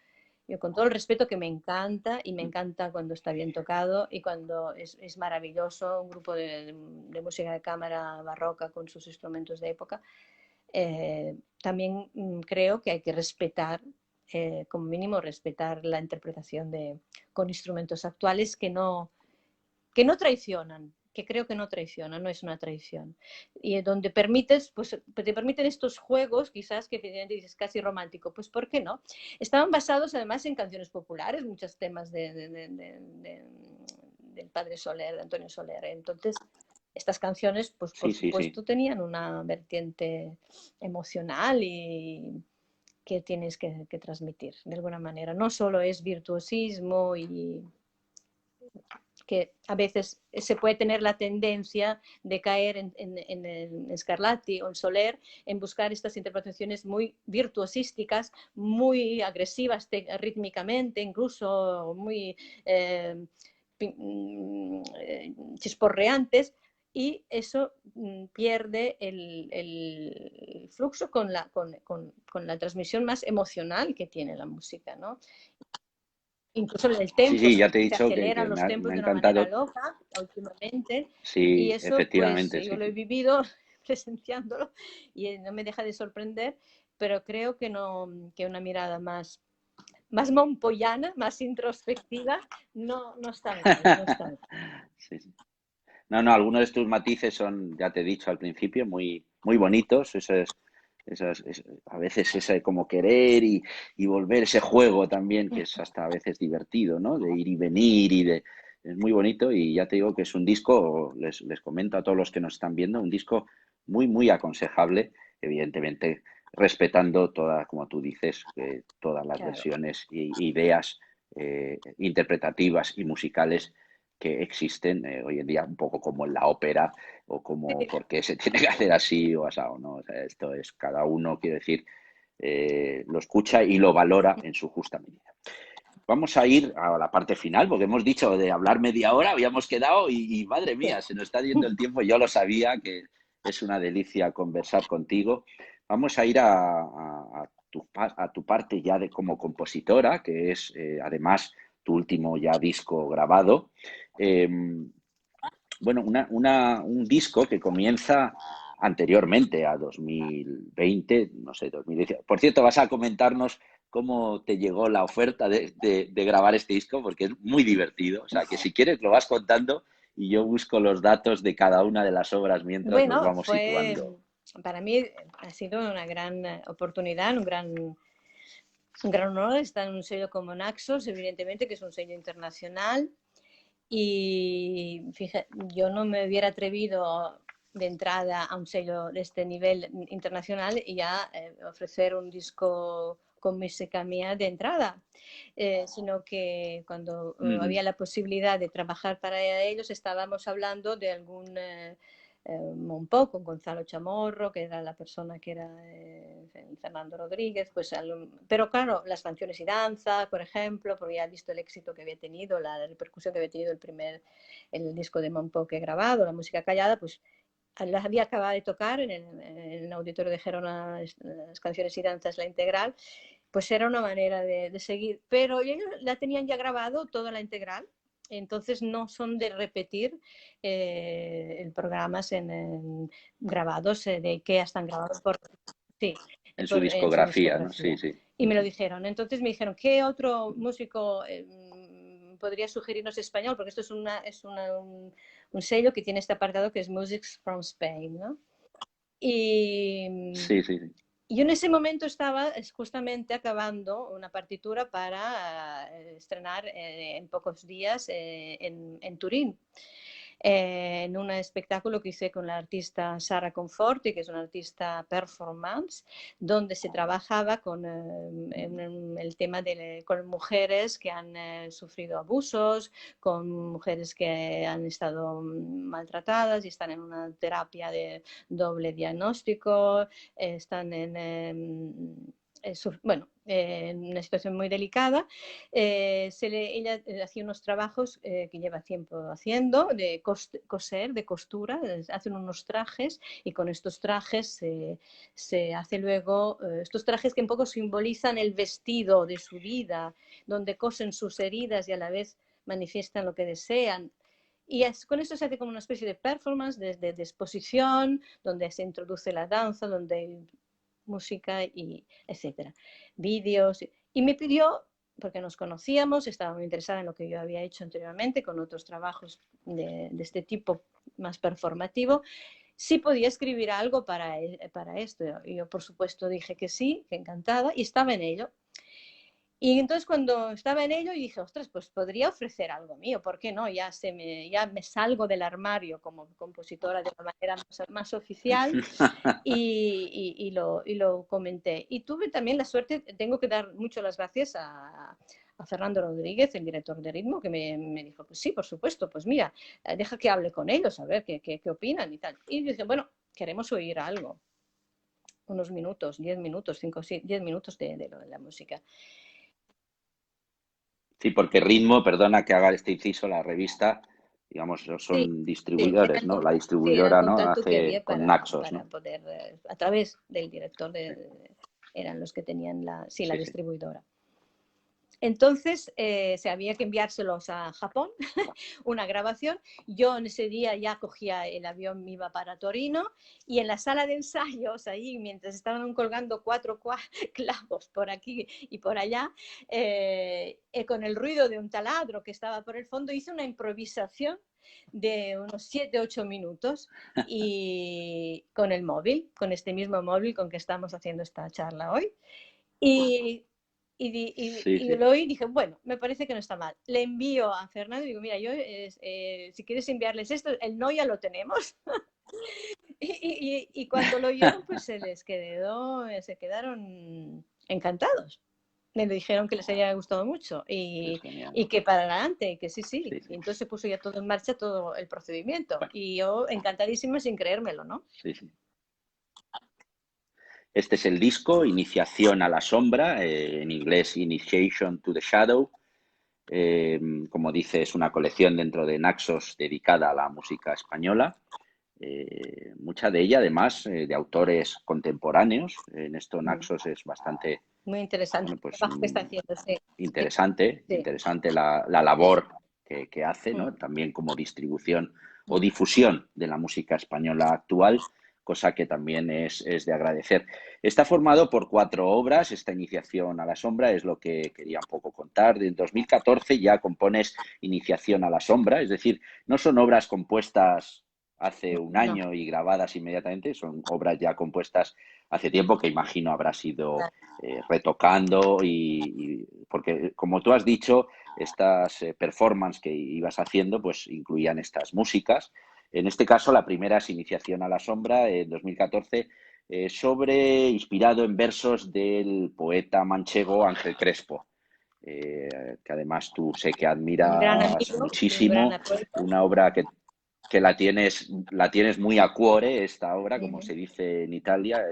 [SPEAKER 1] yo con todo el respeto que me encanta, y me encanta cuando está bien tocado y cuando es maravilloso un grupo de música de cámara barroca con sus instrumentos de época, también creo que hay que respetar, como mínimo respetar la interpretación con instrumentos actuales que no traicionan, que creo que no traicionan, no es una traición. Y donde permites, pues te permiten estos juegos, quizás que dices casi romántico, pues ¿por qué no? Estaban basados además en canciones populares, muchos temas del padre Soler, de Antonio Soler. Entonces, estas canciones, pues por
[SPEAKER 2] Sí, sí, sí.
[SPEAKER 1] supuesto, tenían una vertiente emocional y que tienes que transmitir de alguna manera. No solo es virtuosismo y que a veces se puede tener la tendencia de caer en Scarlatti o en Soler, en buscar estas interpretaciones muy virtuosísticas, muy agresivas rítmicamente, incluso muy chisporreantes, y eso pierde el flujo con la transmisión más emocional que tiene la música, ¿no? Incluso en el
[SPEAKER 2] Sí,
[SPEAKER 1] tempo,
[SPEAKER 2] sí, ya te he
[SPEAKER 1] se
[SPEAKER 2] dicho
[SPEAKER 1] aceleran
[SPEAKER 2] me
[SPEAKER 1] los tempos
[SPEAKER 2] me ha
[SPEAKER 1] de una manera
[SPEAKER 2] encantado.
[SPEAKER 1] loca últimamente, y
[SPEAKER 2] Sí,
[SPEAKER 1] eso pues
[SPEAKER 2] efectivamente,
[SPEAKER 1] yo
[SPEAKER 2] sí.
[SPEAKER 1] lo he vivido presenciándolo y no me deja de sorprender, pero creo que una mirada más mompoyana, más introspectiva, no está mal, no está mal.
[SPEAKER 2] Sí, sí. No, no, algunos de tus matices son, ya te he dicho al principio, muy, muy bonitos. A veces ese como querer y volver ese juego también, que es hasta a veces divertido, ¿no? De ir y venir es muy bonito y ya te digo que es un disco, les comento a todos los que nos están viendo, un disco muy, muy aconsejable, evidentemente respetando todas, como tú dices, todas las
[SPEAKER 1] Claro.
[SPEAKER 2] versiones e ideas interpretativas y musicales que existen hoy en día, un poco como en la ópera o como por qué se tiene que hacer así o asado, ¿no? O sea, esto es cada uno, quiero decir, lo escucha y lo valora en su justa medida. Vamos a ir a la parte final, porque hemos dicho de hablar media hora, habíamos quedado y madre mía, se nos está yendo el tiempo. Yo lo sabía, que es una delicia conversar contigo. Vamos a ir a tu parte ya de como compositora, que es además tu último ya disco grabado. Eh, bueno, un disco que comienza anteriormente a 2020, no sé, 2010. Por cierto, vas a comentarnos cómo te llegó la oferta de grabar este disco, porque es muy divertido. O sea, que si quieres lo vas contando y yo busco los datos de cada una de las obras mientras nos
[SPEAKER 1] Bueno,
[SPEAKER 2] vamos situando.
[SPEAKER 1] para mí ha sido una gran oportunidad, un gran honor estar en un sello como Naxos, evidentemente, que es un sello internacional. Y fíjate, yo no me hubiera atrevido de entrada a un sello de este nivel internacional y ya ofrecer un disco con música mía de entrada, sino que cuando había la posibilidad de trabajar para ellos estábamos hablando de algún un poco con Gonzalo Chamorro, que era la persona que era Fernando Rodríguez, pues, pero claro, las canciones y danza, por ejemplo, porque ya he visto el éxito que había tenido, la repercusión que había tenido el disco de Monpó que he grabado, la música callada, pues las había acabado de tocar en el auditorio de Gerona, las canciones y danzas, la integral, pues era una manera de seguir, pero ellos la tenían ya grabado toda la integral. Entonces no son de repetir programas grabados de IKEA, están grabados sí,
[SPEAKER 2] En su
[SPEAKER 1] en su
[SPEAKER 2] discografía, ¿no? Sí,
[SPEAKER 1] discografía.
[SPEAKER 2] sí.
[SPEAKER 1] Y me lo dijeron. Entonces me dijeron, ¿qué otro músico podría sugerirnos español? Porque esto un sello que tiene este apartado que es Musics from Spain, ¿no? Y,
[SPEAKER 2] Sí, sí, sí.
[SPEAKER 1] yo en ese momento estaba justamente acabando una partitura para estrenar en pocos días en Turín. en un espectáculo que hice con la artista Sara Conforti, que es una artista performance, donde se trabajaba con el tema con mujeres que han sufrido abusos, con mujeres que han estado maltratadas y están en una terapia de doble diagnóstico, están bueno, en una situación muy delicada. Ella hacía unos trabajos que lleva tiempo haciendo, de coser, de costura, hacen unos trajes y con estos trajes se hace luego, estos trajes que un poco simbolizan el vestido de su vida, donde cosen sus heridas y a la vez manifiestan lo que desean. Y con esto se hace como una especie de performance, de exposición, donde se introduce la danza, donde hay música, y etcétera. Vídeos. Y me pidió, porque nos conocíamos, estaba muy interesada en lo que yo había hecho anteriormente con otros trabajos de este tipo más performativo, si podía escribir algo para esto. Y yo, por supuesto, dije que sí, que encantada, y estaba en ello. Y entonces cuando estaba en ello dije, ostras, pues podría ofrecer algo mío, ¿por qué no? Ya me salgo del armario como compositora de una manera más oficial y lo comenté. Y tuve también la suerte, tengo que dar mucho las gracias a Fernando Rodríguez, el director de ritmo, que me dijo, pues sí, por supuesto, pues mira, deja que hable con ellos, a ver qué opinan y tal. Y dije, bueno, queremos oír algo, unos minutos, 10 minutos, 5, 10 minutos de la música.
[SPEAKER 2] Sí, porque Ritmo, perdona que haga este inciso, la revista, digamos, son distribuidores, ¿no? La distribuidora, ¿no? Hace con Naxos,
[SPEAKER 1] para
[SPEAKER 2] ¿no?
[SPEAKER 1] poder, a través del director, eran los que tenían la distribuidora. Entonces, se había que enviárselos a Japón, una grabación. Yo en ese día ya cogía el avión, me iba para Torino, y en la sala de ensayos, ahí, mientras estaban colgando 4 clavos por aquí y por allá, con el ruido de un taladro que estaba por el fondo, hice una improvisación de unos 7-8 minutos y con el móvil, con este mismo móvil con que estamos haciendo esta charla hoy. Y lo oí y dije, bueno, me parece que no está mal. Le envío a Fernando y digo, mira, yo, si quieres enviarles esto, el no ya lo tenemos. y cuando lo oyeron, pues se quedaron encantados. Me dijeron que les había gustado mucho y que para adelante, que sí. Y entonces se puso ya todo en marcha, todo el procedimiento. Bueno. Y yo encantadísima sin creérmelo, ¿no?
[SPEAKER 2] Sí. Este es el disco, Iniciación a la Sombra, en inglés Initiation to the Shadow. Como dice, es una colección dentro de Naxos dedicada a la música española. Mucha de ella, además, de autores contemporáneos. En esto Naxos es bastante...
[SPEAKER 1] Muy interesante.
[SPEAKER 2] Bueno, pues,
[SPEAKER 1] que está haciendo, sí.
[SPEAKER 2] Interesante la labor que hace, ¿no? También como distribución o difusión de la música española actual, cosa que también es de agradecer. Está formado por 4 obras. Esta Iniciación a la Sombra es lo que quería un poco contar. En 2014 ya compones Iniciación a la Sombra, es decir, no son obras compuestas hace un año y grabadas inmediatamente, son obras ya compuestas hace tiempo, que imagino habrás ido retocando y porque, como tú has dicho, estas performances que ibas haciendo pues incluían estas músicas. En este caso, la primera es Iniciación a la Sombra, en 2014, inspirado en versos del poeta manchego Ángel Crespo, que además tú sé que admiras muchísimo, una obra que la tienes muy a cuore, esta obra, como se dice en Italia,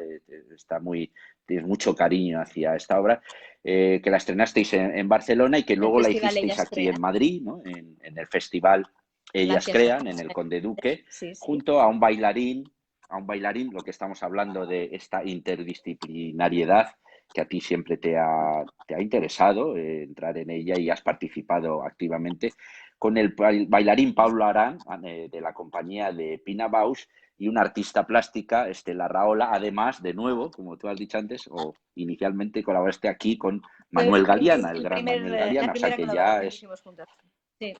[SPEAKER 2] tienes mucho cariño hacia esta obra, que la estrenasteis en Barcelona y que luego la hicisteis aquí en Madrid, ¿no? En el festival Ellas Crean, en el Conde Duque, junto a un bailarín, lo que estamos hablando de esta interdisciplinariedad que a ti siempre te ha interesado entrar en ella y has participado activamente, con el bailarín Pablo Arán, de la compañía de Pina Bausch, y una artista plástica, Estela Rahola. Además, de nuevo, como tú has dicho antes, o inicialmente colaboraste aquí con Manuel Galiana, el gran Manuel Galiana, o sea que ya es...
[SPEAKER 1] Sí.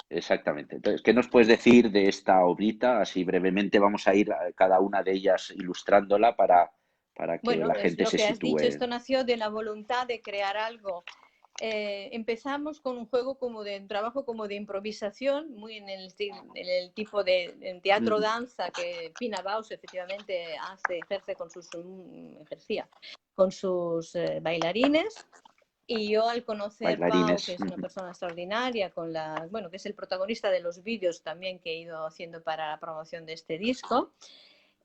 [SPEAKER 2] Exactamente. Entonces, ¿qué nos puedes decir de esta obrita? Así brevemente vamos a ir a cada una de ellas ilustrándola para que la gente se sitúe.
[SPEAKER 1] Dicho, esto nació de la voluntad de crear algo empezamos con un juego un trabajo como de improvisación, muy en el tipo de en teatro-danza que Pina Bausch efectivamente ejercía con sus bailarines. Y yo al conocer Pau, que
[SPEAKER 2] Bailarines.
[SPEAKER 1] es una persona extraordinaria, bueno, que es el protagonista de los vídeos también que he ido haciendo para la promoción de este disco,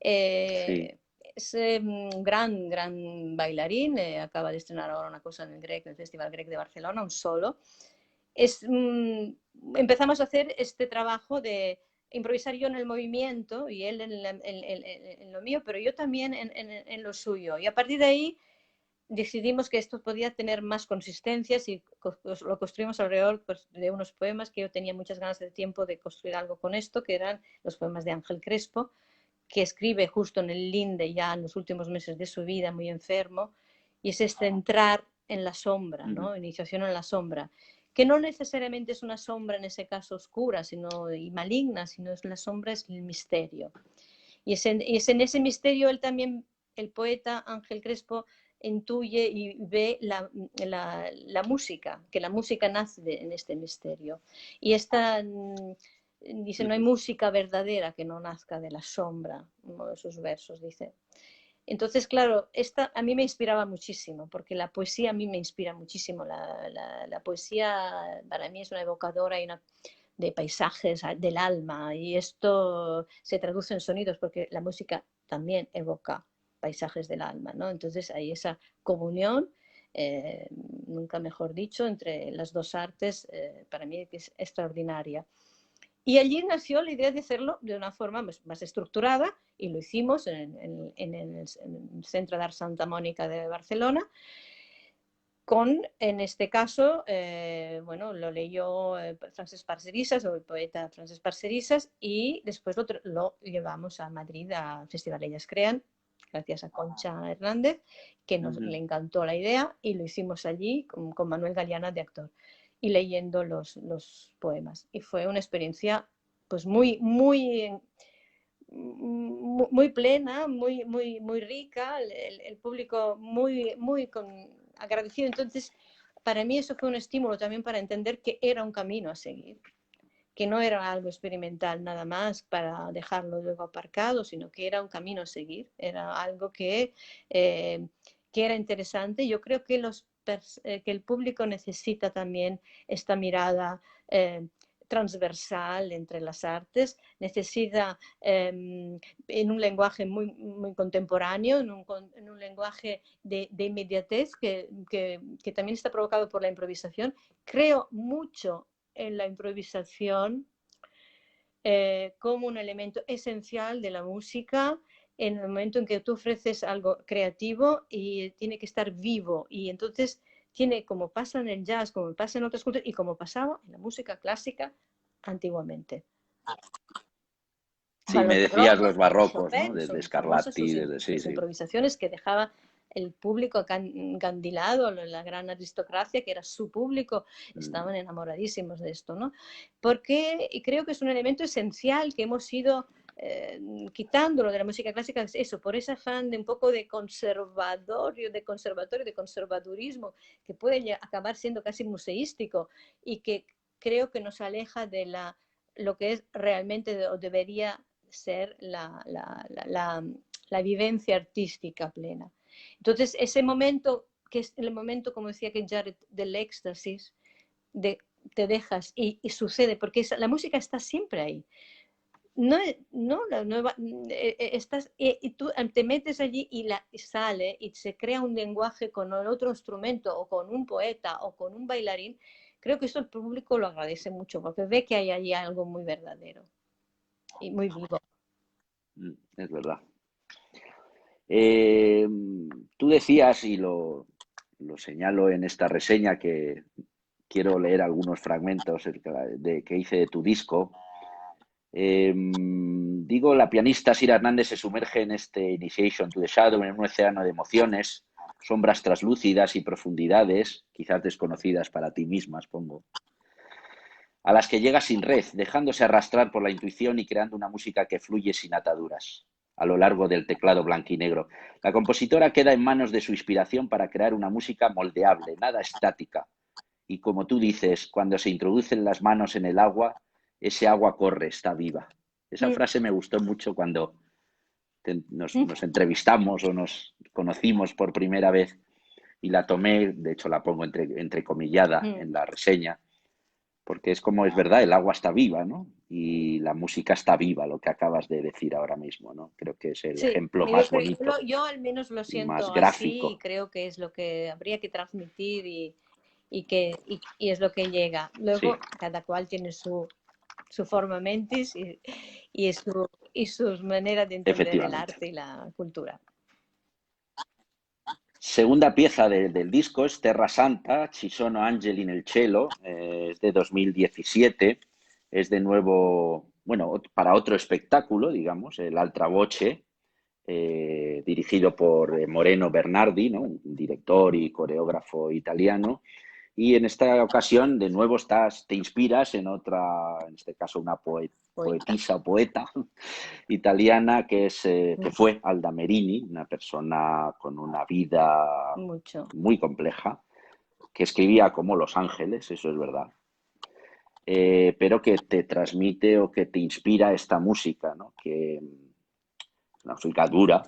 [SPEAKER 2] Sí.
[SPEAKER 1] es un gran bailarín, acaba de estrenar ahora una cosa en el GREC, el Festival GREC de Barcelona, un solo. Empezamos a hacer este trabajo de improvisar yo en el movimiento y él en lo mío, pero yo también en lo suyo. Y a partir de ahí decidimos que esto podía tener más consistencia y lo construimos alrededor de unos poemas que yo tenía muchas ganas de tiempo de construir algo con esto, que eran los poemas de Ángel Crespo, que escribe justo en el Linde ya en los últimos meses de su vida, muy enfermo, y es este entrar en la sombra, ¿no? Iniciación en la sombra, que no necesariamente es una sombra en ese caso oscura y maligna, sino es la sombra, es el misterio. Y es en ese misterio él también, el poeta Ángel Crespo, intuye y ve la música, que la música nace en este misterio. Y dice, no hay música verdadera que no nazca de la sombra, uno de sus versos dice. Entonces, claro, esta a mí me inspiraba muchísimo, porque la poesía a mí me inspira muchísimo. La poesía para mí es una evocadora de paisajes del alma, y esto se traduce en sonidos, porque la música también evoca paisajes del alma, ¿no? Entonces hay esa comunión, nunca mejor dicho, entre las dos artes, para mí es extraordinaria. Y allí nació la idea de hacerlo de una forma más estructurada, y lo hicimos en el Centro de Arte Santa Mónica de Barcelona, en este caso, bueno, lo leyó Francesc Parcerisas, o el poeta Francesc Parcerisas, y después lo llevamos a Madrid al Festival Ellas Crean, gracias a Concha Hernández, que le encantó la idea, y lo hicimos allí con Manuel Galeana de actor, y leyendo los poemas. Y fue una experiencia pues muy plena, muy rica, el público muy agradecido. Entonces, para mí eso fue un estímulo también para entender que era un camino a seguir, que no era algo experimental nada más para dejarlo luego aparcado, sino que era un camino a seguir, era algo que era interesante. Yo creo que el público necesita también esta mirada transversal entre las artes, necesita en un lenguaje muy contemporáneo, en un lenguaje de inmediatez que también está provocado por la improvisación. Creo mucho en la improvisación como un elemento esencial de la música en el momento en que tú ofreces algo creativo, y tiene que estar vivo, y entonces tiene, como pasa en el jazz, como pasa en otras culturas y como pasaba en la música clásica antiguamente.
[SPEAKER 2] Sí, me decías los barrocos, ¿no?
[SPEAKER 1] Chopin,
[SPEAKER 2] Desde
[SPEAKER 1] son famosas
[SPEAKER 2] Scarlatti,
[SPEAKER 1] sus improvisaciones que dejaba el público encandilado, la gran aristocracia, que era su público, estaban enamoradísimos de esto, ¿no? Porque creo que es un elemento esencial que hemos ido quitándolo de la música clásica, es eso, por ese afán de un poco de conservatorio, de conservadurismo, que puede acabar siendo casi museístico, y que creo que nos aleja de lo que es realmente o debería ser la vivencia artística plena. Entonces, ese momento, que es el momento, como decía Keith Jarrett, del éxtasis, te dejas y sucede, porque la música está siempre ahí. Estás, y tú te metes allí y sale y se crea un lenguaje con el otro instrumento, o con un poeta, o con un bailarín. Creo que eso el público lo agradece mucho, porque ve que hay allí algo muy verdadero y muy vivo.
[SPEAKER 2] Es verdad. Tú decías, y lo señalo en esta reseña, que quiero leer algunos fragmentos que hice de tu disco. Digo, la pianista Sira Hernández se sumerge en este Initiation to the Shadow, en un océano de emociones, sombras traslúcidas y profundidades, quizás desconocidas para ti mismas, pongo, a las que llega sin red, dejándose arrastrar por la intuición y creando una música que fluye sin ataduras a lo largo del teclado blanquinegro. La compositora queda en manos de su inspiración para crear una música moldeable, nada estática, y como tú dices, cuando se introducen las manos en el agua, ese agua corre, está viva. Esa
[SPEAKER 1] Mm,
[SPEAKER 2] frase me gustó mucho cuando nos entrevistamos o nos conocimos por primera vez y la tomé, de hecho la pongo entrecomillada
[SPEAKER 1] mm.
[SPEAKER 2] en la reseña, porque es como es verdad, el agua está viva, ¿no? Y la música está viva, lo que acabas de decir ahora mismo, ¿no? Creo que es el
[SPEAKER 1] Sí,
[SPEAKER 2] ejemplo más bonito
[SPEAKER 1] yo al menos lo
[SPEAKER 2] y más
[SPEAKER 1] siento así y
[SPEAKER 2] gráfico.
[SPEAKER 1] creo que es lo que habría que transmitir y es lo que llega.
[SPEAKER 2] Sí,
[SPEAKER 1] Luego, cada cual tiene su forma mentis y, y sus maneras de entender el
[SPEAKER 2] efectivamente.
[SPEAKER 1] arte y la cultura.
[SPEAKER 2] Segunda pieza del disco es Terra Santa, Ci sono angeli nel cielo, es de 2017, es de nuevo, bueno, para otro espectáculo, digamos, el Altra Voce, dirigido por Moreno Bernardi, ¿no? Un director y coreógrafo italiano. Y en esta ocasión, de nuevo, te inspiras en otra, en este caso, una
[SPEAKER 1] Poeta.
[SPEAKER 2] poetisa o poeta italiana que
[SPEAKER 1] Mm,
[SPEAKER 2] fue Alda Merini, una persona con una vida
[SPEAKER 1] mucho.
[SPEAKER 2] muy compleja, que escribía como Los Ángeles, eso es verdad, pero que te transmite o que te inspira esta música, ¿no? Que una música dura,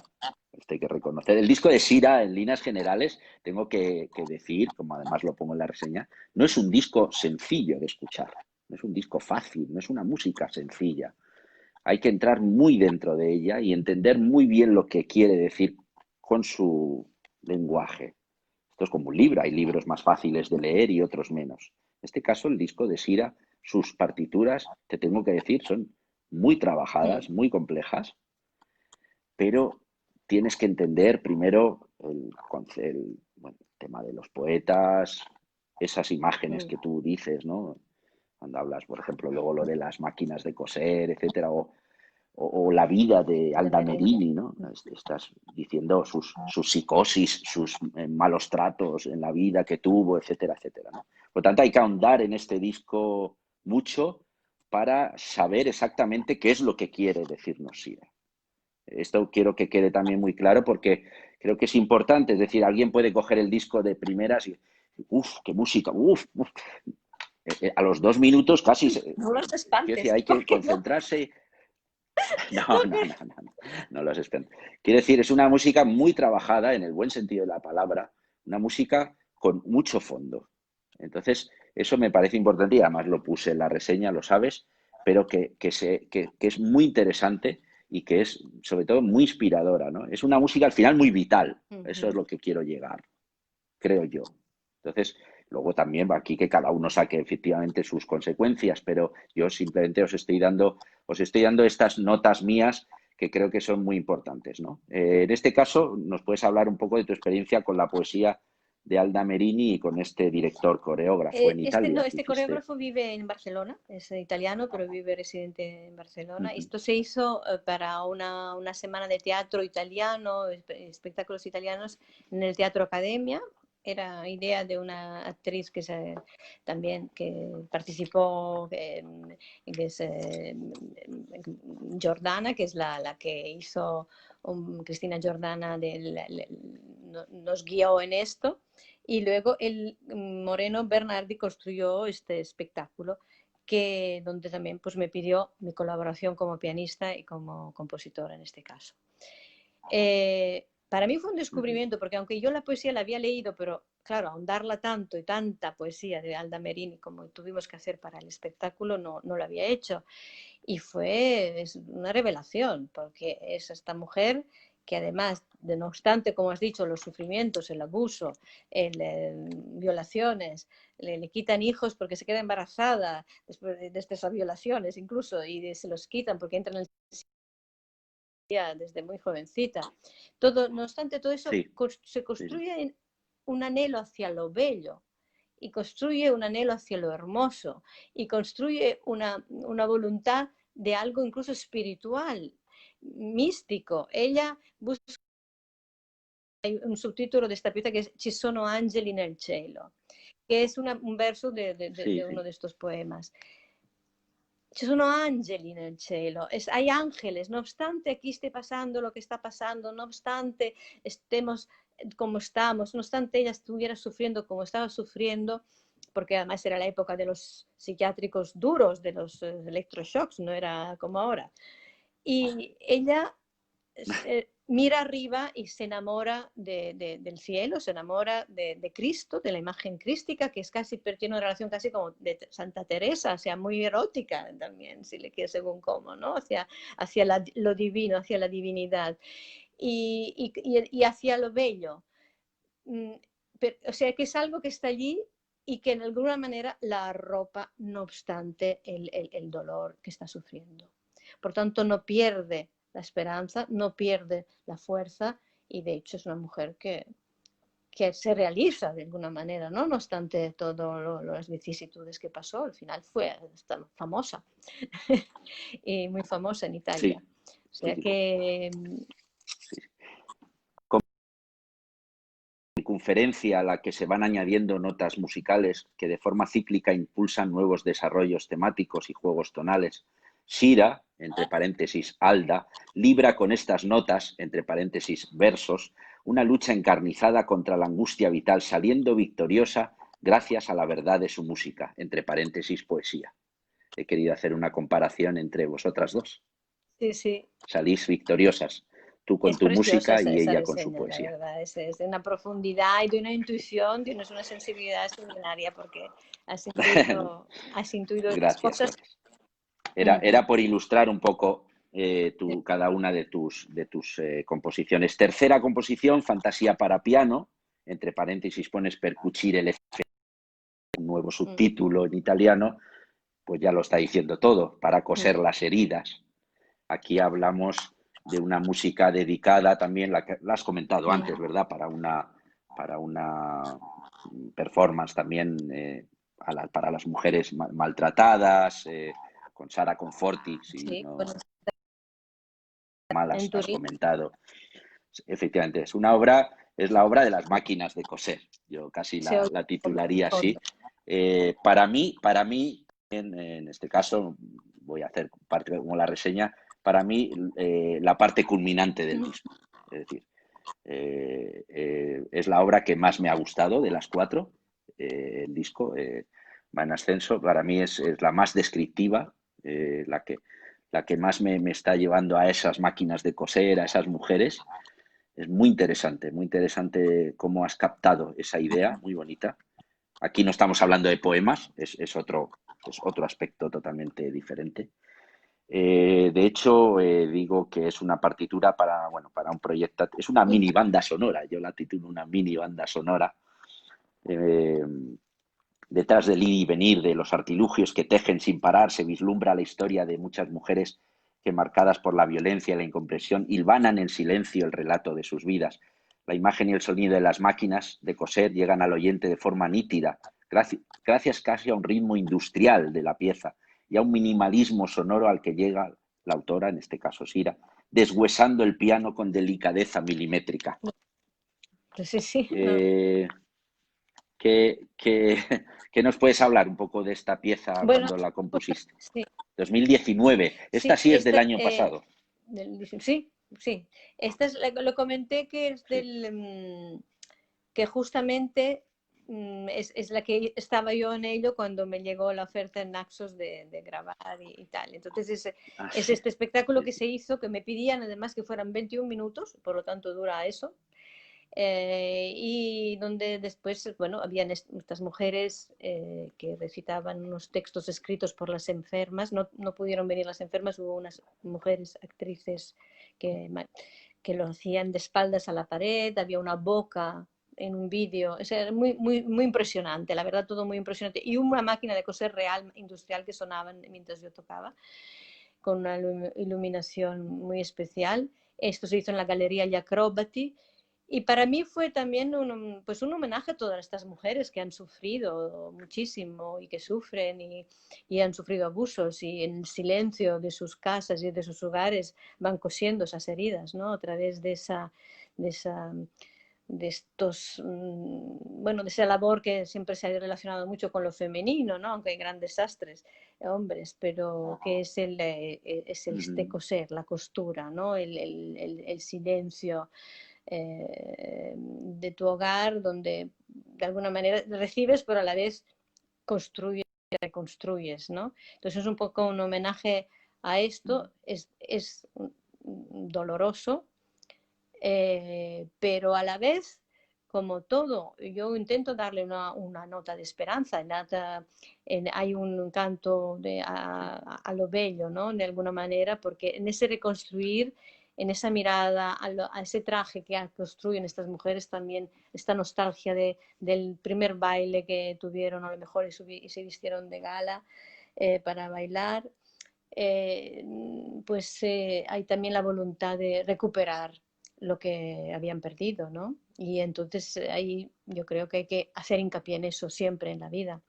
[SPEAKER 2] esto hay que reconocer. El disco de Sira, en líneas generales, tengo que decir, como además lo pongo en la reseña, no es un disco sencillo de escuchar, no es un disco fácil, no es una música sencilla. Hay que entrar muy dentro de ella y entender muy bien lo que quiere decir con su lenguaje. Esto es como un libro, hay libros más fáciles de leer y otros menos. En este caso, el disco de Sira, sus partituras, te tengo que decir, son muy
[SPEAKER 1] Mm,
[SPEAKER 2] trabajadas, muy complejas, pero tienes que entender primero bueno, el tema de los poetas, esas imágenes
[SPEAKER 1] mm.
[SPEAKER 2] que tú dices, ¿no? Cuando hablas, por ejemplo, luego lo de las máquinas de coser, etcétera, o la vida de
[SPEAKER 1] De
[SPEAKER 2] Alda
[SPEAKER 1] Merini.
[SPEAKER 2] Merini, ¿no? Estás diciendo sus psicosis, sus malos tratos en la vida que tuvo, etcétera, etcétera, ¿no? Por lo tanto, hay que ahondar en este disco mucho para saber exactamente qué es lo que quiere decirnos Sira. Esto quiero que quede también muy claro porque creo que es importante. Es decir, alguien puede coger el disco de primeras y, uff, qué música, uff, uf. A los 2 minutos casi,
[SPEAKER 1] No los
[SPEAKER 2] quiero decir,
[SPEAKER 1] espantes,
[SPEAKER 2] hay que
[SPEAKER 1] porque no,
[SPEAKER 2] concentrarse. No, no,
[SPEAKER 1] porque
[SPEAKER 2] no, no, no, no los espero. Quiero decir, es una música muy trabajada en el buen sentido de la palabra, una música con mucho fondo. Entonces, eso me parece importante y además lo puse en la reseña, lo sabes, pero que es muy interesante y que es sobre todo muy inspiradora, ¿no? Es una música al final muy vital, eso es
[SPEAKER 1] Ujú.
[SPEAKER 2] lo que quiero llegar, creo yo. Entonces, luego también va aquí que cada uno saque efectivamente sus consecuencias, pero yo simplemente os estoy dando estas notas mías que creo que son muy importantes, ¿no? En este caso, nos puedes hablar un poco de tu experiencia con la poesía de Alda Merini y con este director coreógrafo en
[SPEAKER 1] No,
[SPEAKER 2] Italia que
[SPEAKER 1] este
[SPEAKER 2] hiciste.
[SPEAKER 1] coreógrafo vive en Barcelona, es italiano, pero vive residente en
[SPEAKER 2] Uh
[SPEAKER 1] Barcelona.
[SPEAKER 2] -huh.
[SPEAKER 1] Esto se hizo para una semana de teatro italiano, espectáculos italianos en el Teatro Academia. Era idea de una actriz también que participó, que es Giordana, que es la que hizo Cristina Giordana, nos guió en esto. Y luego el Moreno Bernardi construyó este espectáculo donde también pues, me pidió mi colaboración como pianista y como compositora en este caso. Para mí fue un
[SPEAKER 2] Uh -huh.
[SPEAKER 1] descubrimiento, porque aunque yo la poesía la había leído, pero claro, ahondarla tanto y tanta poesía de Alda Merini como tuvimos que hacer para el espectáculo, no lo había hecho. Y es una revelación, porque es esta mujer que además, de no obstante, como has dicho, los sufrimientos, el abuso, violaciones, le quitan hijos porque se queda embarazada después de estas violaciones incluso, y se los quitan porque entran en desde muy jovencita. No obstante, todo eso
[SPEAKER 2] Sí,
[SPEAKER 1] se
[SPEAKER 2] sí, sí.
[SPEAKER 1] construye un anhelo hacia lo bello y construye un anhelo hacia lo hermoso y construye una voluntad de algo incluso espiritual, místico. Ella busca, hay un subtítulo de esta pieza que es Ci sono angeli nel cielo, que es un verso
[SPEAKER 2] Sí,
[SPEAKER 1] de uno
[SPEAKER 2] sí.
[SPEAKER 1] de estos poemas. Ci sono angeli nel cielo, hay ángeles, no obstante aquí esté pasando lo que está pasando, no obstante estemos como estamos, no obstante ella estuviera sufriendo como estaba sufriendo, porque además era la época de los psiquiátricos duros, de los electroshocks, no era como ahora. Y ella mira arriba y se enamora del cielo, se enamora de Cristo, de la imagen crística, que es casi, pero tiene una relación casi como de Santa Teresa, o sea, muy erótica también, si le quieres, según cómo, ¿no? Hacia lo divino, hacia la divinidad y hacia lo bello. Pero, o sea, que es algo que está allí y que en alguna manera la arropa, no obstante el dolor que está sufriendo. Por tanto, no pierde la esperanza, no pierde la fuerza y de hecho es una mujer que se realiza de alguna manera, ¿no? No obstante todas las vicisitudes que pasó, al final fue famosa y muy famosa en Italia.
[SPEAKER 2] Sí,
[SPEAKER 1] O sea
[SPEAKER 2] sí,
[SPEAKER 1] que...
[SPEAKER 2] sí. Circunferencia a la que se van añadiendo notas musicales que de forma cíclica impulsan nuevos desarrollos temáticos y juegos tonales. Shira, entre paréntesis, Alda, libra con estas notas, entre paréntesis, versos, una lucha encarnizada contra la angustia vital, saliendo victoriosa gracias a la verdad de su música, entre paréntesis, poesía. He querido hacer una comparación entre vosotras dos.
[SPEAKER 1] Sí, sí.
[SPEAKER 2] Salís victoriosas, tú con
[SPEAKER 1] Es
[SPEAKER 2] tu
[SPEAKER 1] preciosa
[SPEAKER 2] música y
[SPEAKER 1] esa
[SPEAKER 2] ella con su
[SPEAKER 1] reseña, la
[SPEAKER 2] poesía.
[SPEAKER 1] verdad. Es de una profundidad y de una intuición, tienes una sensibilidad extraordinaria porque has intuido las
[SPEAKER 2] Gracias,
[SPEAKER 1] cosas.
[SPEAKER 2] gracias. Era por ilustrar un poco cada una de tus composiciones. Tercera composición, Fantasía para piano, entre paréntesis pones Percucire le un nuevo subtítulo en italiano, pues ya lo está diciendo todo, para coser las heridas. Aquí hablamos de una música dedicada también, la has comentado antes, ¿verdad? Para una performance también para las mujeres maltratadas, con Sara Conforti, si
[SPEAKER 1] Sí,
[SPEAKER 2] no
[SPEAKER 1] bueno,
[SPEAKER 2] mal
[SPEAKER 1] en
[SPEAKER 2] has
[SPEAKER 1] Turín.
[SPEAKER 2] comentado. Efectivamente, es la obra de las máquinas de coser. Yo casi
[SPEAKER 1] Se oye
[SPEAKER 2] la
[SPEAKER 1] de
[SPEAKER 2] titularía así.
[SPEAKER 1] fondo.
[SPEAKER 2] Para mí, en este caso, voy a hacer parte como la reseña, para mí la parte culminante del disco. Es decir, es la obra que más me ha gustado de las cuatro. El disco va en ascenso. Para mí es la más descriptiva, la que más me está llevando a esas máquinas de coser, a esas mujeres. Es muy interesante cómo has captado esa idea, muy bonita. Aquí no estamos hablando de poemas, es otro aspecto totalmente diferente. De hecho, digo que es una partitura para un proyecto, es una mini banda sonora, yo la titulo una mini banda sonora. Eh, Detrás del ir y venir de los artilugios que tejen sin parar se vislumbra la historia de muchas mujeres que, marcadas por la violencia y la incomprensión, hilvanan en silencio el relato de sus vidas. La imagen y el sonido de las máquinas de coser llegan al oyente de forma nítida, gracias casi a un ritmo industrial de la pieza y a un minimalismo sonoro al que llega la autora, en este caso Sira, deshuesando el piano con delicadeza milimétrica.
[SPEAKER 1] Sí, sí. No.
[SPEAKER 2] Eh, ¿Qué, qué, qué nos puedes hablar un poco de esta pieza
[SPEAKER 1] Bueno,
[SPEAKER 2] cuando la compusiste?
[SPEAKER 1] sí,
[SPEAKER 2] 2019. Esta
[SPEAKER 1] sí,
[SPEAKER 2] sí es del año pasado.
[SPEAKER 1] sí, sí. Esta es, lo comenté que es
[SPEAKER 2] Sí.
[SPEAKER 1] que justamente es la que estaba yo en ello cuando me llegó la oferta en Naxos de grabar y tal. Entonces es
[SPEAKER 2] Sí.
[SPEAKER 1] este espectáculo
[SPEAKER 2] Sí,
[SPEAKER 1] que
[SPEAKER 2] sí.
[SPEAKER 1] se hizo, que me pedían además que fueran 21 minutos, por lo tanto dura eso. Y donde después, bueno, habían estas mujeres que recitaban unos textos escritos por las enfermas, no pudieron venir las enfermas, hubo unas mujeres actrices que lo hacían de espaldas a la pared, había una boca en un vídeo, era muy impresionante, la verdad todo muy impresionante, y una máquina de coser real, industrial, que sonaban mientras yo tocaba, con una iluminación muy especial. Esto se hizo en la Galería Gli Acrobati, y para mí fue también pues un homenaje a todas estas mujeres que han sufrido muchísimo y que sufren y han sufrido abusos y en silencio de sus casas y de sus hogares van cosiendo esas heridas, ¿no? A través de estos, bueno, de esa labor que siempre se ha relacionado mucho con lo femenino, ¿no? Aunque hay grandes desastres hombres, pero que es este coser, la costura, ¿no? El silencio de tu hogar, donde de alguna manera recibes, pero a la vez construyes y reconstruyes, ¿no? Entonces es un poco un homenaje a esto, es doloroso, pero a la vez, como todo, yo intento darle una nota de esperanza. Hay un canto a lo bello, ¿no? De alguna manera, porque en ese reconstruir, en esa mirada a ese traje que construyen estas mujeres, también esta nostalgia del primer baile que tuvieron, a lo mejor, y se vistieron de gala para bailar. Pues hay también la voluntad de recuperar lo que habían perdido, ¿no? Y entonces ahí yo creo que hay que hacer hincapié en eso siempre en la vida.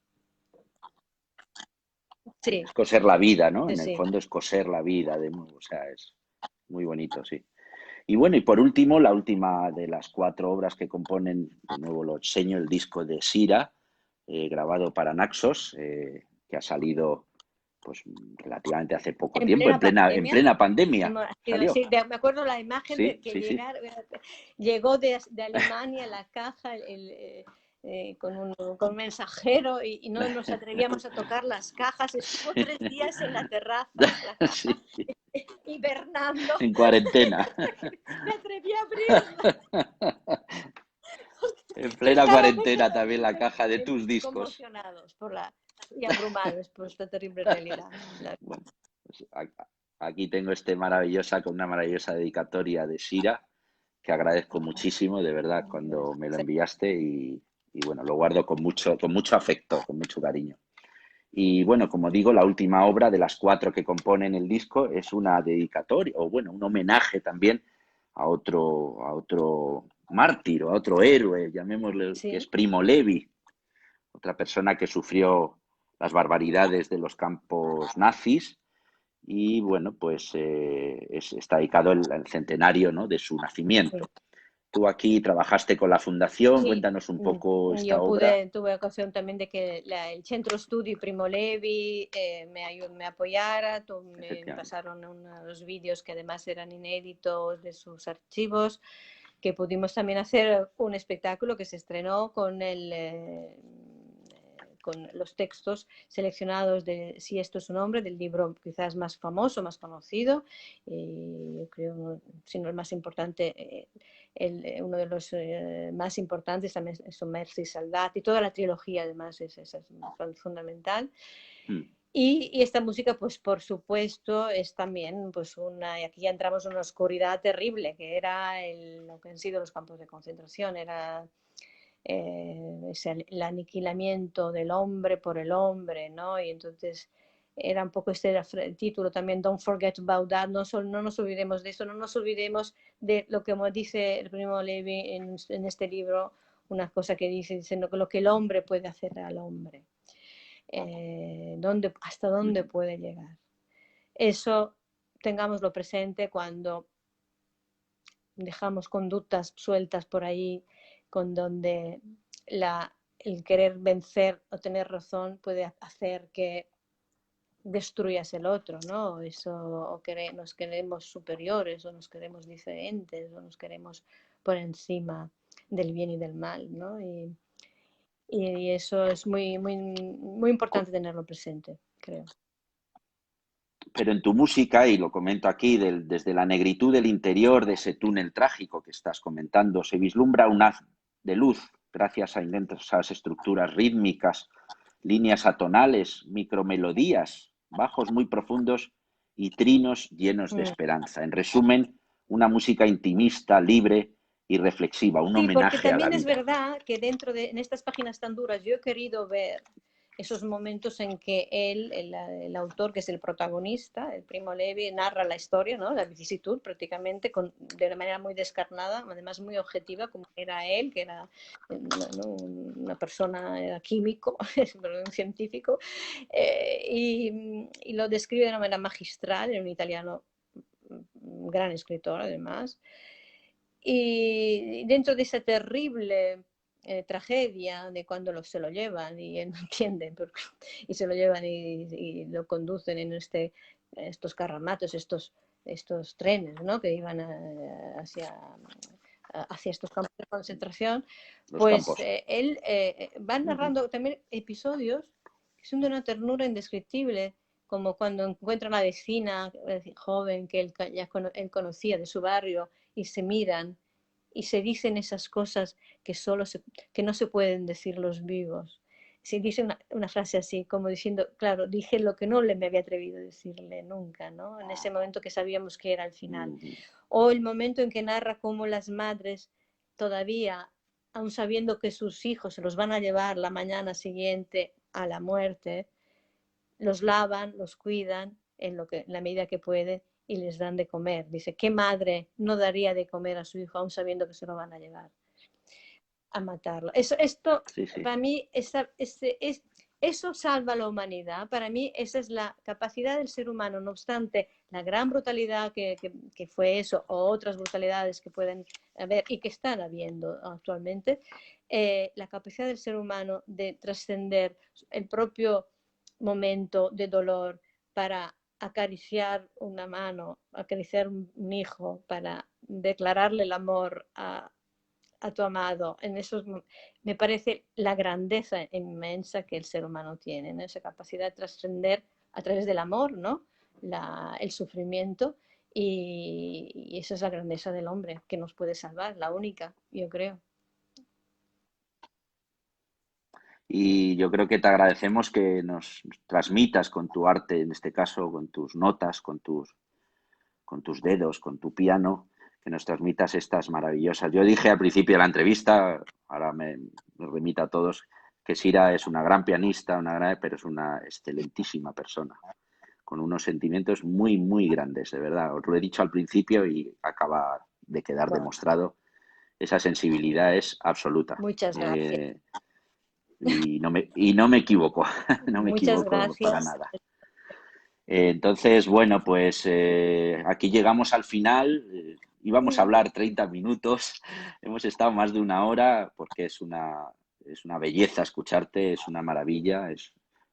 [SPEAKER 1] Sí,
[SPEAKER 2] Es coser la vida, ¿no?
[SPEAKER 1] sí,
[SPEAKER 2] En el
[SPEAKER 1] sí.
[SPEAKER 2] fondo es coser la vida de nuevo, o sea, es muy bonito, sí. Y bueno, y por último, la última de las 4 obras que componen, de nuevo lo enseño, el disco de Sira, grabado para Naxos, que ha salido pues relativamente hace poco
[SPEAKER 1] En
[SPEAKER 2] tiempo,
[SPEAKER 1] plena
[SPEAKER 2] en
[SPEAKER 1] pandemia,
[SPEAKER 2] plena pandemia salió.
[SPEAKER 1] sí, me acuerdo la imagen de
[SPEAKER 2] Sí,
[SPEAKER 1] que
[SPEAKER 2] sí, sí.
[SPEAKER 1] llegó de Alemania la caja con un mensajero y no nos atrevíamos a tocar las cajas. Estuvo 3 días en la terraza, la caja,
[SPEAKER 2] Sí, sí.
[SPEAKER 1] hibernando.
[SPEAKER 2] En cuarentena.
[SPEAKER 1] Me atreví a abrirla.
[SPEAKER 2] En plena
[SPEAKER 1] Estábamos
[SPEAKER 2] cuarentena también la caja de tus
[SPEAKER 1] muy
[SPEAKER 2] discos.
[SPEAKER 1] conmocionados y abrumados por esta terrible realidad.
[SPEAKER 2] Bueno, pues aquí tengo con una maravillosa dedicatoria de Sira, que agradezco muchísimo, de verdad, cuando me lo enviaste y bueno, lo guardo con mucho afecto, con mucho cariño. Y bueno, como digo, la última obra de las 4 que componen el disco es una dedicatoria, o bueno, un homenaje también a otro mártir o a otro héroe, llamémosle, que es
[SPEAKER 1] Sí.
[SPEAKER 2] Primo Levi, otra persona que sufrió las barbaridades de los campos nazis y bueno, pues está dedicado el centenario, ¿no?, de su nacimiento. Tú aquí trabajaste con la fundación,
[SPEAKER 1] Sí,
[SPEAKER 2] cuéntanos un poco esta
[SPEAKER 1] yo
[SPEAKER 2] obra.
[SPEAKER 1] tuve ocasión también de que el Centro Studi Primo Levi me apoyara, me
[SPEAKER 2] Efectivamente.
[SPEAKER 1] pasaron unos vídeos que además eran inéditos de sus archivos, que pudimos también hacer un espectáculo que se estrenó con los textos seleccionados de Si esto es un hombre, del libro quizás más famoso, más conocido, yo creo, si no el más importante, uno de los más importantes también son Merci Salvat, y toda la trilogía además es fundamental. Y esta música, pues por supuesto, es también pues y aquí ya entramos en una oscuridad terrible, que era lo que han sido los campos de concentración, era el aniquilamiento del hombre por el hombre, ¿no? Y entonces era un poco el título también, Don't Forget About That, no nos olvidemos de eso, no nos olvidemos de lo que, como dice el Primo Levi en este libro, una cosa que dice, diciendo que lo que el hombre puede hacer al hombre, hasta dónde puede llegar. Eso tengámoslo presente cuando dejamos conductas sueltas por ahí, con donde el querer vencer o tener razón puede hacer que destruyas el otro, ¿no? O nos queremos superiores, o nos queremos diferentes, o nos queremos por encima del bien y del mal, ¿no? Y eso es muy, muy, muy importante tenerlo presente, creo.
[SPEAKER 2] Pero en tu música, y lo comento aquí, desde la negritud del interior de ese túnel trágico que estás comentando, se vislumbra un haz de luz gracias a intensas estructuras rítmicas, líneas atonales, micromelodías, bajos muy profundos y trinos llenos de esperanza. En resumen, una música intimista, libre y reflexiva, un
[SPEAKER 1] Sí, porque
[SPEAKER 2] homenaje a la
[SPEAKER 1] también es
[SPEAKER 2] vida.
[SPEAKER 1] verdad que en estas páginas tan duras, yo he querido ver esos momentos en que el autor, que es el protagonista, el Primo Levi, narra la historia, ¿no? La vicisitud prácticamente de una manera muy descarnada, además muy objetiva, como era él, que era una persona, era químico, un científico, y lo describe de una manera magistral, en un italiano, un gran escritor además. Y dentro de esa terrible tragedia de cuando se lo llevan y él no entiende y se lo llevan y lo conducen en estos carramatos, estos trenes, ¿no?, que iban hacia estos campos de concentración,
[SPEAKER 2] Los
[SPEAKER 1] pues
[SPEAKER 2] campos.
[SPEAKER 1] él va narrando también episodios es de una ternura indescriptible, como cuando encuentra a una vecina joven que él conocía de su barrio y se miran y se dicen esas cosas que no se pueden decir los vivos. Se dice una frase así, como diciendo, claro, dije lo que no me había atrevido a decirle nunca, ¿no? En ese momento que sabíamos que era el final. O el momento en que narra cómo las madres todavía, aun sabiendo que sus hijos se los van a llevar la mañana siguiente a la muerte, los lavan, los cuidan en la medida que puede y les dan de comer. Dice, ¿qué madre no daría de comer a su hijo aun sabiendo que se lo van a llevar a matarlo? Esto
[SPEAKER 2] Sí, sí.
[SPEAKER 1] para mí, eso salva a la humanidad. Para mí esa es la capacidad del ser humano, no obstante la gran brutalidad que fue eso, o otras brutalidades que pueden haber y que están habiendo actualmente, la capacidad del ser humano de trascender el propio momento de dolor para acariciar una mano, acariciar un hijo, para declararle el amor a tu amado. Me parece la grandeza inmensa que el ser humano tiene, ¿no? Esa capacidad de trascender a través del amor, ¿no? El sufrimiento, y esa es la grandeza del hombre que nos puede salvar, la única, yo creo.
[SPEAKER 2] Y yo creo que te agradecemos que nos transmitas con tu arte, en este caso, con tus notas, con tus dedos, con tu piano, que nos transmitas estas maravillosas. Yo dije al principio de la entrevista, ahora me remito a todos, que Sira es una gran pianista, pero es una excelentísima persona, con unos sentimientos muy, muy grandes, de verdad. Os lo he dicho al principio y acaba de quedar demostrado. Esa sensibilidad es absoluta.
[SPEAKER 1] Muchas gracias.
[SPEAKER 2] Y no me equivoco, no me
[SPEAKER 1] Muchas
[SPEAKER 2] equivoco para
[SPEAKER 1] gracias.
[SPEAKER 2] nada. Entonces, bueno, pues aquí llegamos al final. Íbamos a hablar 30 minutos, hemos estado más de una hora porque es una belleza escucharte, es una maravilla.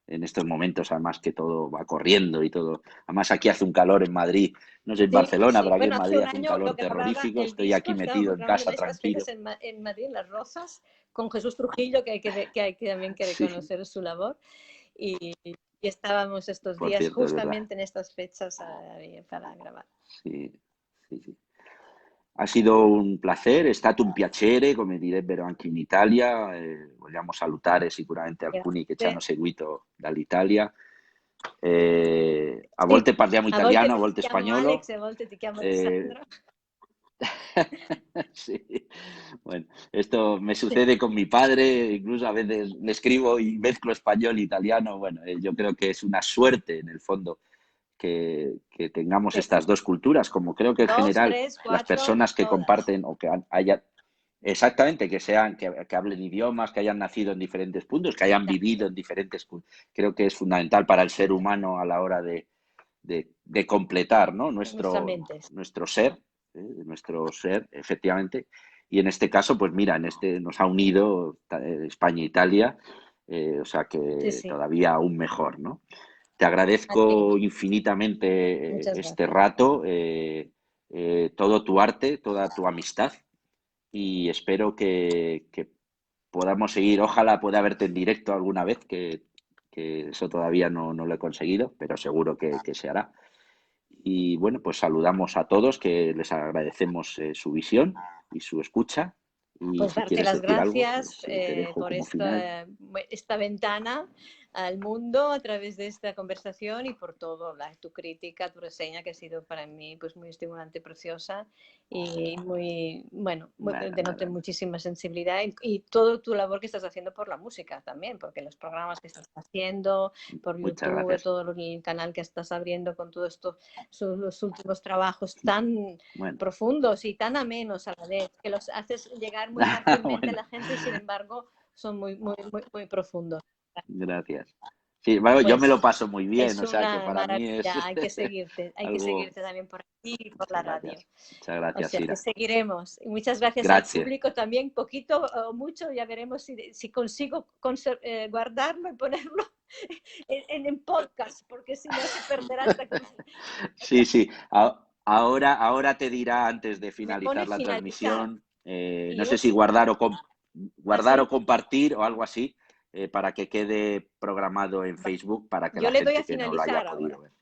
[SPEAKER 2] En estos momentos, además, que todo va corriendo y todo. Además, aquí hace un calor en Madrid, no sé en
[SPEAKER 1] Sí,
[SPEAKER 2] Barcelona,
[SPEAKER 1] sí.
[SPEAKER 2] pero aquí en
[SPEAKER 1] Bueno, hace
[SPEAKER 2] Madrid
[SPEAKER 1] un
[SPEAKER 2] hace un
[SPEAKER 1] año lo
[SPEAKER 2] calor
[SPEAKER 1] que grababa
[SPEAKER 2] terrorífico.
[SPEAKER 1] el
[SPEAKER 2] Estoy
[SPEAKER 1] disco,
[SPEAKER 2] aquí metido
[SPEAKER 1] estábamos
[SPEAKER 2] en
[SPEAKER 1] grabando en
[SPEAKER 2] casa
[SPEAKER 1] estas
[SPEAKER 2] tranquilo.
[SPEAKER 1] fechas en Madrid, en Las Rozas, con Jesús Trujillo, que hay que también que
[SPEAKER 2] Sí,
[SPEAKER 1] reconocer su labor. Y estábamos estos
[SPEAKER 2] por
[SPEAKER 1] días
[SPEAKER 2] cierto, es verdad.
[SPEAKER 1] justamente en estas fechas para grabar.
[SPEAKER 2] Sí, sí, sí. Ha sido un placer, è stato un piacere, come direbbero anche in Italia. Vogliamo salutare sicuramente alcuni che ci hanno
[SPEAKER 1] Grazie.
[SPEAKER 2] seguito dall'Italia. A
[SPEAKER 1] Sì,
[SPEAKER 2] volte parliamo
[SPEAKER 1] a volte
[SPEAKER 2] italiano, a
[SPEAKER 1] ti
[SPEAKER 2] volte
[SPEAKER 1] chiamo Alex
[SPEAKER 2] spagnolo.
[SPEAKER 1] e a volte ti chiamo
[SPEAKER 2] Eh,
[SPEAKER 1] Alessandro.
[SPEAKER 2] Sí, bueno, esto me sucede con mi padre, incluso a veces le escribo y mezclo español e italiano. Bueno, yo creo que es una suerte en el fondo que tengamos
[SPEAKER 1] Sí.
[SPEAKER 2] estas dos culturas, como creo que en
[SPEAKER 1] Dos,
[SPEAKER 2] general
[SPEAKER 1] tres,
[SPEAKER 2] las
[SPEAKER 1] cuatro,
[SPEAKER 2] personas que
[SPEAKER 1] todas.
[SPEAKER 2] comparten o que hayan, exactamente, que hablen idiomas, que hayan nacido en diferentes puntos, que hayan vivido en diferentes puntos, creo que es fundamental para el ser humano a la hora de completar, ¿no?
[SPEAKER 1] Nuestra mente.
[SPEAKER 2] Nuestro ser, efectivamente. Y en este caso, pues mira, nos ha unido España e Italia, o sea
[SPEAKER 1] Sí,
[SPEAKER 2] que
[SPEAKER 1] sí.
[SPEAKER 2] todavía aún mejor, ¿no? Te
[SPEAKER 1] A ti.
[SPEAKER 2] agradezco infinitamente
[SPEAKER 1] Muchas
[SPEAKER 2] este
[SPEAKER 1] gracias.
[SPEAKER 2] rato, todo tu arte, toda tu amistad y espero que podamos seguir. Ojalá pueda verte en directo alguna vez, que eso todavía no lo he conseguido, pero seguro que se hará. Y bueno, pues saludamos a todos, que les agradecemos su visión y su escucha. Y
[SPEAKER 1] Pues
[SPEAKER 2] si
[SPEAKER 1] darte
[SPEAKER 2] quieres
[SPEAKER 1] las
[SPEAKER 2] decir algo,
[SPEAKER 1] gracias
[SPEAKER 2] pues te dejo
[SPEAKER 1] por
[SPEAKER 2] como final.
[SPEAKER 1] esta ventana al mundo a través de esta conversación y por todo, tu crítica, tu reseña, que ha sido para mí pues muy estimulante, preciosa y muy, bueno,
[SPEAKER 2] Nada,
[SPEAKER 1] denota
[SPEAKER 2] nada.
[SPEAKER 1] muchísima sensibilidad y todo tu labor que estás haciendo por la música también, porque los programas que estás haciendo por
[SPEAKER 2] Muchas
[SPEAKER 1] YouTube,
[SPEAKER 2] gracias.
[SPEAKER 1] todo el canal que estás abriendo con todo esto, los últimos trabajos tan
[SPEAKER 2] Bueno,
[SPEAKER 1] profundos y tan amenos a la vez, que los haces llegar muy fácilmente a
[SPEAKER 2] bueno,
[SPEAKER 1] la gente y sin embargo son muy, muy, muy, muy profundos.
[SPEAKER 2] gracias. Sí, bueno, yo me lo
[SPEAKER 1] Pues
[SPEAKER 2] paso muy bien,
[SPEAKER 1] es
[SPEAKER 2] o sea que
[SPEAKER 1] una
[SPEAKER 2] para mí es
[SPEAKER 1] maravilla, hay que
[SPEAKER 2] algo.
[SPEAKER 1] seguirte también por aquí y por la
[SPEAKER 2] Muchas
[SPEAKER 1] radio.
[SPEAKER 2] gracias. Muchas
[SPEAKER 1] O
[SPEAKER 2] gracias,
[SPEAKER 1] sea, que
[SPEAKER 2] Ira.
[SPEAKER 1] seguiremos. Y muchas gracias al
[SPEAKER 2] Gracias.
[SPEAKER 1] público también, poquito o mucho, ya veremos si consigo guardarlo y ponerlo en podcast, porque si no se perderá esta cosa.
[SPEAKER 2] Sí, sí. Ahora te dirá antes de
[SPEAKER 1] Me pone
[SPEAKER 2] finalizar la
[SPEAKER 1] finalizar
[SPEAKER 2] transmisión,
[SPEAKER 1] y
[SPEAKER 2] no
[SPEAKER 1] yo
[SPEAKER 2] sé si guardar o
[SPEAKER 1] así,
[SPEAKER 2] compartir o algo así. para que quede programado en Facebook para que
[SPEAKER 1] Yo
[SPEAKER 2] la
[SPEAKER 1] le doy a
[SPEAKER 2] gente que no lo haya
[SPEAKER 1] finalizar
[SPEAKER 2] podido
[SPEAKER 1] ahora.
[SPEAKER 2] ver.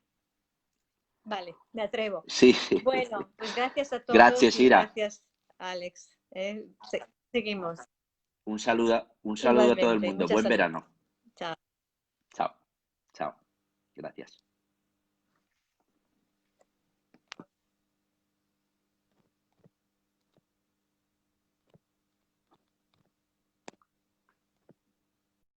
[SPEAKER 1] Vale, me atrevo.
[SPEAKER 2] Sí, sí.
[SPEAKER 1] Bueno, pues gracias a todos
[SPEAKER 2] Gracias,
[SPEAKER 1] y
[SPEAKER 2] Ira.
[SPEAKER 1] gracias, Alex. Seguimos.
[SPEAKER 2] Un saludo a todo el
[SPEAKER 1] Igualmente,
[SPEAKER 2] mundo.
[SPEAKER 1] mucha
[SPEAKER 2] Buen
[SPEAKER 1] salud.
[SPEAKER 2] verano.
[SPEAKER 1] Chao.
[SPEAKER 2] Chao. Chao. Gracias.